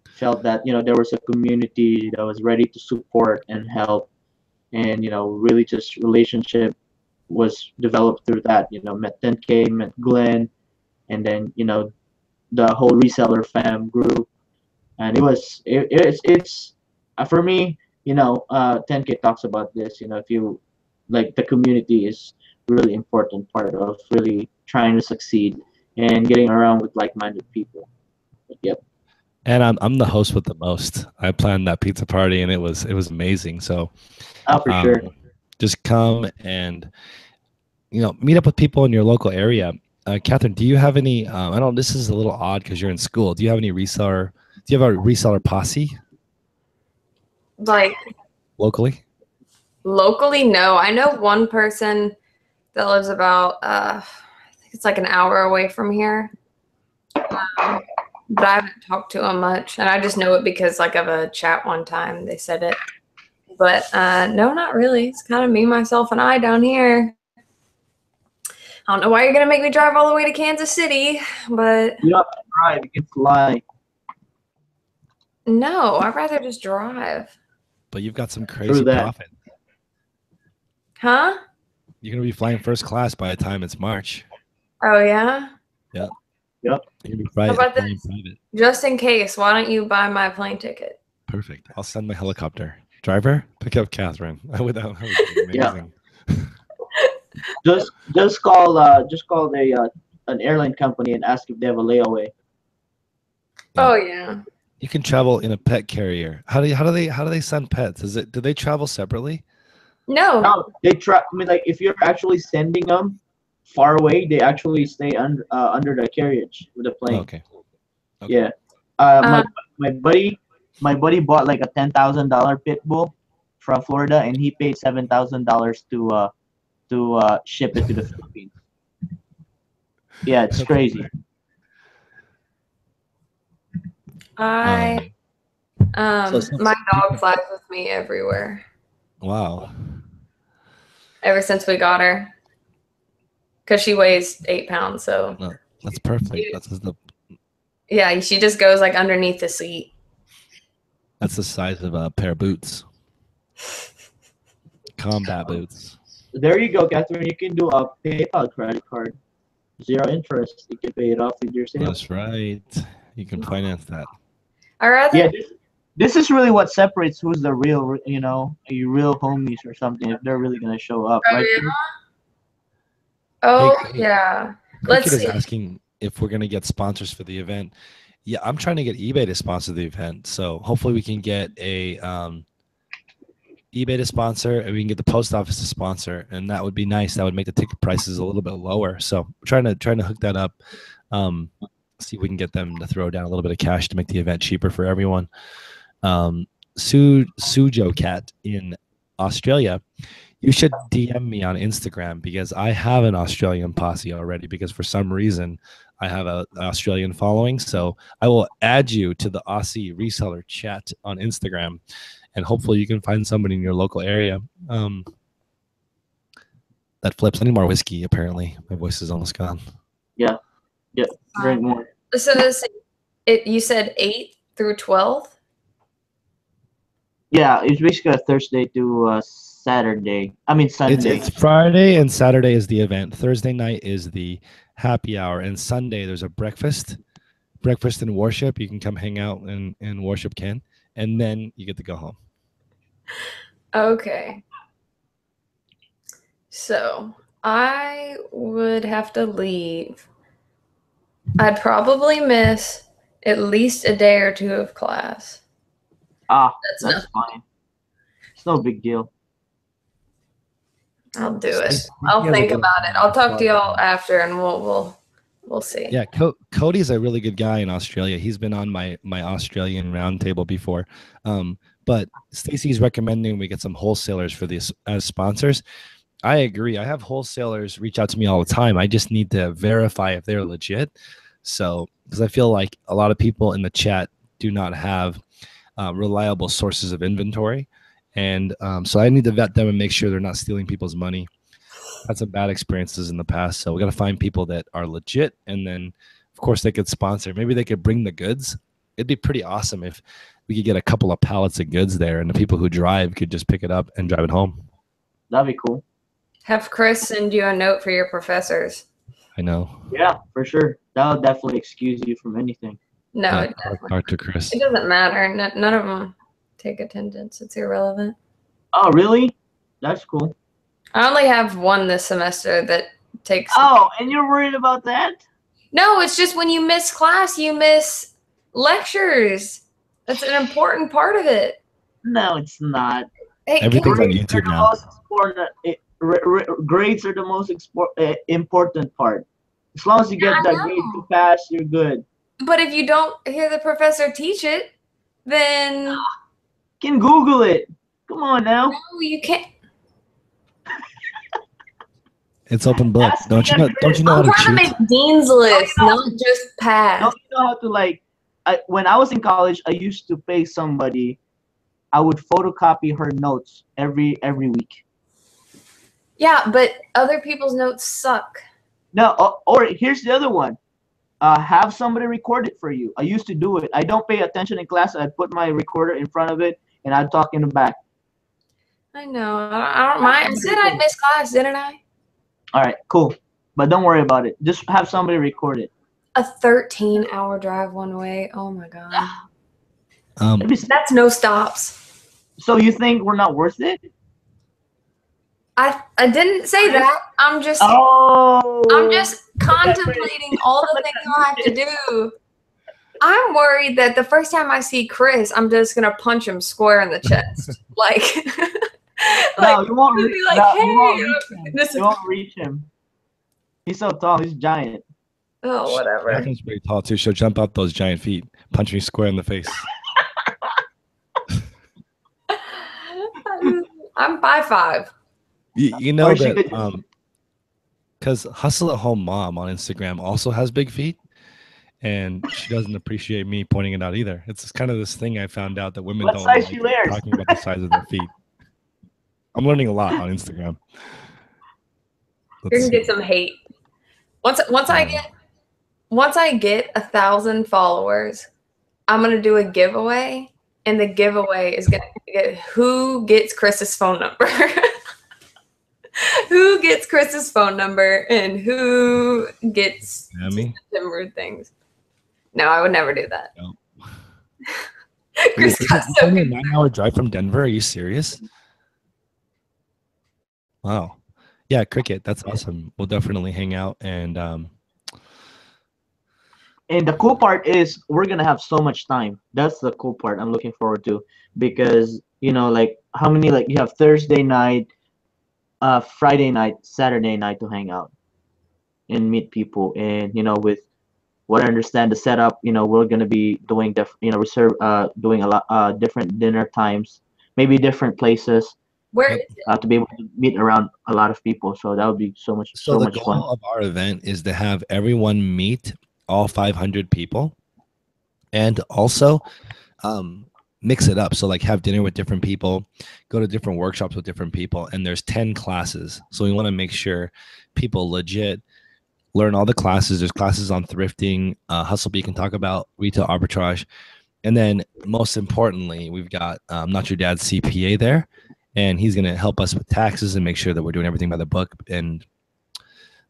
felt that there was a community that was ready to support and help, and really just relationship was developed through that. Met 10K, met Glenn, and then the whole reseller fam group, and it's for me. 10K talks about this. If you like, the community is really important part of really trying to succeed and getting around with like-minded people. But, yep. And I'm the host with the most. I planned that pizza party, and it was amazing. So, For sure. Just come and meet up with people in your local area. Katherine, do you have any? I don't. This is a little odd because you're in school. Do you have any reseller? Do you have a reseller posse? Like locally? Locally, no. I know one person that lives about I think it's like an hour away from here. But I haven't talked to him much, and I just know it because like of a chat one time they said it. But no, not really. It's kind of me, myself, and I down here. I don't know why you're gonna make me drive all the way to Kansas City, but you don't have to drive, you can fly. No, I'd rather just drive. But you've got some crazy profit. Huh? You're gonna be flying first class by the time it's March. Oh yeah? Yeah. Yep. How about this? Just in case, why don't you buy my plane ticket? Perfect. I'll send my helicopter. Driver, pick up Catherine. That would be amazing. Just call the an airline company and ask if they have a layaway. Oh yeah. You can travel in a pet carrier. How do they send pets? Do they travel separately? No. No, I mean, like if you're actually sending them far away, they actually stay under the carriage with the plane. Okay. Yeah. My buddy bought like a $10,000 pit bull from Florida, and he paid $7,000 to ship it to the Philippines. Yeah, it's crazy. My dog flies with me everywhere. Wow. Ever since we got her, because she weighs 8 pounds, so no, that's perfect. Yeah, she just goes like underneath the seat. That's the size of a pair of boots. Combat boots. There you go, Catherine. You can do a PayPal credit card. 0 interest. You can pay it off with your sales. That's right. You can finance that. Yeah, this is really what separates who's the real, your real homies or something, if they're really gonna show up, right? Yeah. Oh yeah. Cricket is asking if we're gonna get sponsors for the event. Yeah, I'm trying to get eBay to sponsor the event, so hopefully we can get a eBay to sponsor, and we can get the post office to sponsor, and that would be nice. That would make the ticket prices a little bit lower. So we're trying to hook that up. See if we can get them to throw down a little bit of cash to make the event cheaper for everyone. Sujo Cat in Australia, you should DM me on Instagram because I have an Australian posse already, because for some reason I have an Australian following. So I will add you to the Aussie reseller chat on Instagram, and hopefully you can find somebody in your local area that flips. I need more whiskey, apparently. My voice is almost gone. Yeah. Drink more. So you said 8th through 12th? Yeah, it's basically a Thursday to Saturday. I mean Sunday. It's Friday and Saturday is the event. Thursday night is the happy hour, and Sunday there's a breakfast and worship. You can come hang out and worship Ken, and then you get to go home. Okay. So I would have to leave. I'd probably miss at least a day or two of class. That's fine. It's no big deal. I'll do it. I'll think about it. I'll talk to y'all after, and we'll see. Yeah, Cody's a really good guy in Australia. He's been on my Australian roundtable before. But Stacy's recommending we get some wholesalers for this as sponsors. I agree. I have wholesalers reach out to me all the time. I just need to verify if they're legit. So, because I feel like a lot of people in the chat do not have reliable sources of inventory. And so I need to vet them and make sure they're not stealing people's money. Had some bad experiences in the past. So we got to find people that are legit. And then, of course, they could sponsor. Maybe they could bring the goods. It'd be pretty awesome if we could get a couple of pallets of goods there, and the people who drive could just pick it up and drive it home. That'd be cool. Have Chris send you a note for your professors. I know. Yeah, for sure. That would definitely excuse you from anything. No, Dr. Chris. It doesn't matter. None of them take attendance. It's irrelevant. Oh, really? That's cool. I only have one this semester that takes. Oh, and you're worried about that? No, it's just when you miss class, you miss lectures. That's an important part of it. No, it's not. Hey, everything's on YouTube now. Grades are the most important part. As long as you get that grade to pass, you're good. But if you don't hear the professor teach it, then you can Google it. Come on now. No, you can't. It's open book. Don't you know how to cheat? I'm trying to make dean's list, not just pass. Don't you know how to when I was in college, I used to pay somebody. I would photocopy her notes every week. Yeah, but other people's notes suck. No, or here's the other one. Have somebody record it for you. I used to do it. I don't pay attention in class. I'd put my recorder in front of it, and I'd talk in the back. I know. I don't mind. I said I'd miss class, didn't I? All right, cool. But don't worry about it. Just have somebody record it. A 13-hour drive one way. Oh my god. That's no stops. So you think we're not worth it? I didn't say that. I'm just contemplating all the things I have to do. I'm worried that the first time I see Chris, I'm just gonna punch him square in the chest. Like, no, you won't. Be like, no, hey, you won't reach him. He's so tall. He's giant. Oh, whatever. Catherine's pretty tall too. She'll jump up those giant feet, punch me square in the face. I'm 5'5". You know that because Hustle at Home Mom on Instagram also has big feet, and she doesn't appreciate me pointing it out either. It's kind of this thing I found out that women don't like talking about the size of their feet. I'm learning a lot on Instagram. You're gonna get some hate. Once I get 1,000 followers, I'm gonna do a giveaway, and the giveaway is gonna get who gets Chris's phone number. Who gets Chris's phone number and who gets some rude things. No, I would never do that. No. Chris got so only a 9-hour drive from Denver. Are you serious? Wow. Yeah, Cricket. That's awesome. We'll definitely hang out and the cool part is we're gonna have so much time. That's the cool part I'm looking forward to, because like how many, like you have Thursday night, Friday night, Saturday night to hang out and meet people, and with what I understand the setup, we're gonna be doing doing a lot different dinner times, maybe different places. Where to be able to meet around a lot of people, so that would be so much fun. The goal of our event is to have everyone meet all 500 people, and also mix it up. So like have dinner with different people, go to different workshops with different people, and there's 10 classes. So we want to make sure people legit learn all the classes. There's classes on thrifting, Hustle Bee can talk about retail arbitrage, and then most importantly, we've got Not Your Dad's CPA there. And he's going to help us with taxes and make sure that we're doing everything by the book. And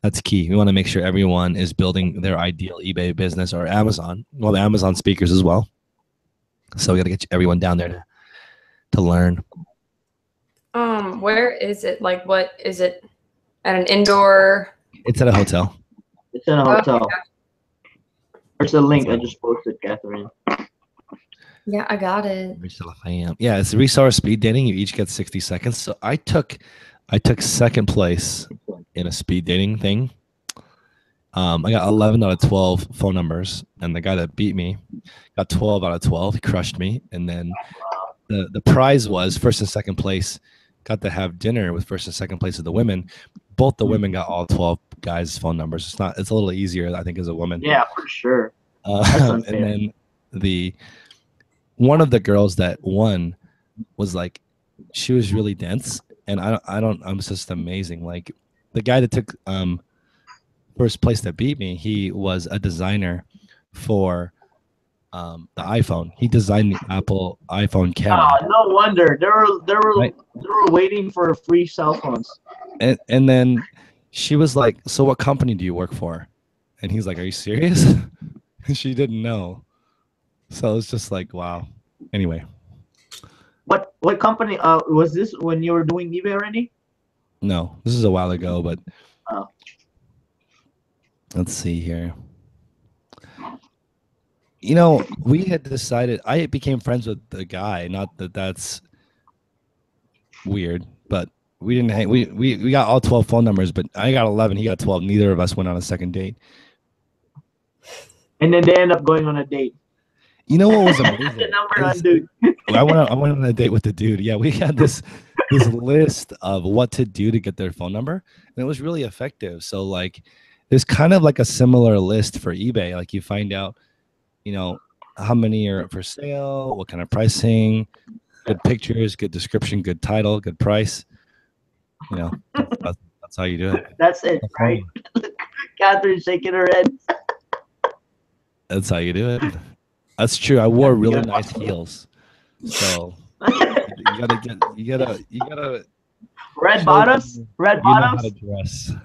that's key. We want to make sure everyone is building their ideal eBay business or Amazon. Well, the Amazon speakers as well. So we got to get everyone down there to learn. Where is it? Like, what is it? At an indoor? It's at a hotel. It's in a hotel. Okay. There's a link I just posted, Catherine. Yeah, I got it. Yeah, it's reseller speed dating. You each get 60 seconds. So I took second place in a speed dating thing. I got 11 out of 12 phone numbers, and the guy that beat me got 12 out of 12. He crushed me. And then the prize was first and second place. Got to have dinner with first and second place of the women. Both the women got all 12 guys' phone numbers. It's a little easier, I think, as a woman. Yeah, for sure. And then one of the girls that won was like, she was really dense, and I'm just amazing. Like the guy that took first place that beat me, he was a designer for the iPhone. He designed the Apple iPhone camera. Oh, no wonder they were waiting for free cell phones. And then she was like, "So what company do you work for?" And he's like, "Are you serious?" And she didn't know. So it's just like, wow. Anyway. What company was this when you were doing eBay already? No, this is a while ago, but let's see here. We had decided, I became friends with the guy, not that that's weird, but we didn't hang, we got all 12 phone numbers, but I got 11, he got 12. Neither of us went on a second date. And then they end up going on a date. You know what was amazing? I went on a date with the dude. Yeah, we had this list of what to do to get their phone number, and it was really effective. So like, there's kind of like a similar list for eBay. Like you find out, how many are for sale, what kind of pricing, good pictures, good description, good title, good price. That's how you do it. That's it, right? Catherine shaking her head. That's how you do it. That's true. I wore really nice heels, so you gotta red bottoms. Red bottoms. You know how to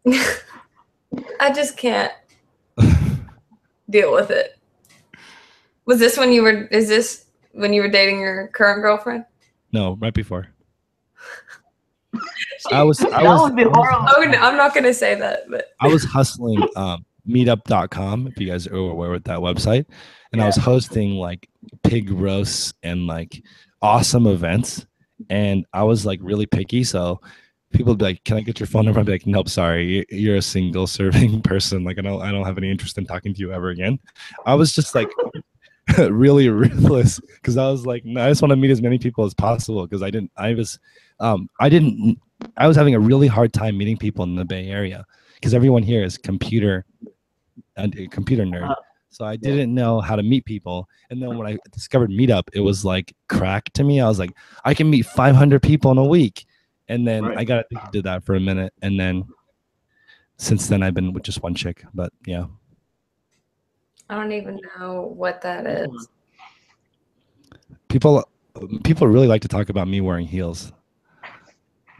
dress. I just can't deal with it. Was this when you were? Is this when you were dating your current girlfriend? No, right before. That would be horrible. Oh no, I'm not gonna say that, but I was hustling meetup.com, if you guys are aware with that website, and I was hosting like pig roasts and like awesome events, and I was like really picky, so people would be like, "Can I get your phone number?" I'd be like, "Nope, sorry, you're a single serving person. Like I don't have any interest in talking to you ever again." I was just like really ruthless because I was like, no, I just want to meet as many people as possible because I was having a really hard time meeting people in the Bay Area because everyone here is computer nerd. So I didn't know how to meet people. And then when I discovered Meetup, it was like crack to me. I was like, I can meet 500 people in a week. And then I got addicted to that for a minute. And then since then I've been with just one chick, but yeah. I don't even know what that is. People really like to talk about me wearing heels.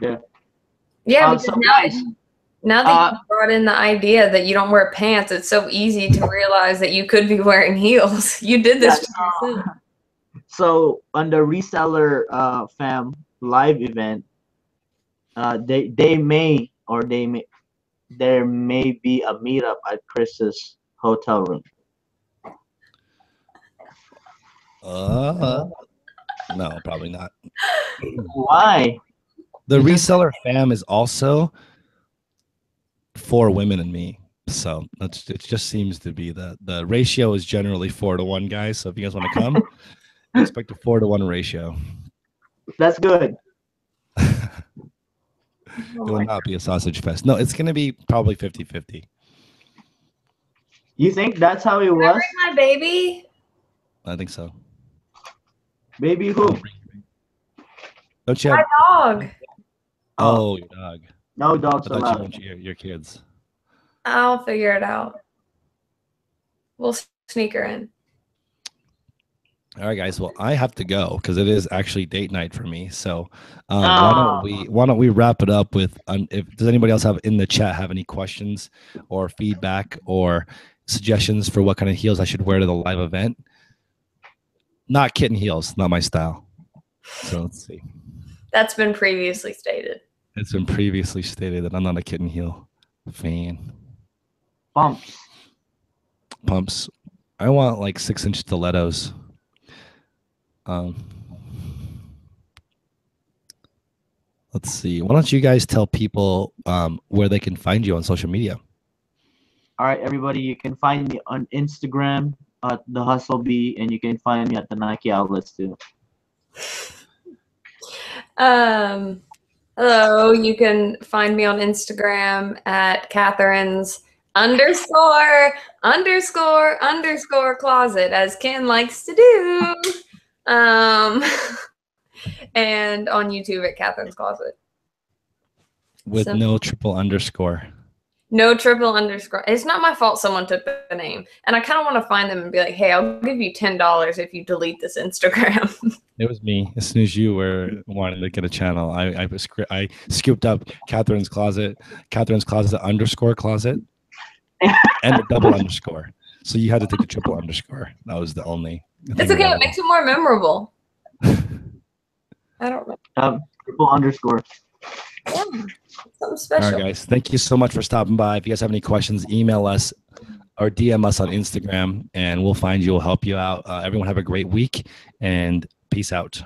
Yeah. Yeah, because now that you brought in the idea that you don't wear pants, it's so easy to realize that you could be wearing heels. You did this. So on the Reseller fam live event, there may be a meetup at Chris's hotel room. No, probably not. Why? The Reseller fam is also 4 women and me. So it just seems to be the ratio is generally 4-to-1, guys. So if you guys want to come, expect a 4-to-1 ratio. That's good. It will not be a sausage fest. No, it's going to be probably 50-50. You think that's how it was? My baby? I think so. Baby who? Don't you have my dog? Oh, your dog. No dogs I thought allowed. you want your kids. I'll figure it out. We'll sneak her in. All right, guys. Well, I have to go because it is actually date night for me. So why don't we wrap it up with does anybody else in the chat have any questions or feedback or suggestions for what kind of heels I should wear to the live event? Not kitten heels, not my style. So let's see. That's been previously stated. It's been previously stated that I'm not a kitten heel fan. Pumps. I want like 6-inch stilettos. Let's see. Why don't you guys tell people where they can find you on social media? All right, everybody. You can find me on Instagram at the Hustle Bee, and you can find me at the Nike outlets too. Hello, you can find me on Instagram at Katherine's __ closet, as Ken likes to do. And on YouTube at Katherine's Closet. With no triple underscore. No triple underscore. It's not my fault someone took the name. And I kind of want to find them and be like, hey, I'll give you $10 if you delete this Instagram. It was me. As soon as you were wanting to get a channel, I scooped up Katherine's Closet _ closet, and a double underscore. So you had to take the triple underscore. That was the only. It's okay. It makes it more memorable. I don't know. Triple underscore. Yeah, something special. All right, guys. Thank you so much for stopping by. If you guys have any questions, email us or DM us on Instagram, and we'll find you. We'll help you out. Everyone have a great week, and peace out.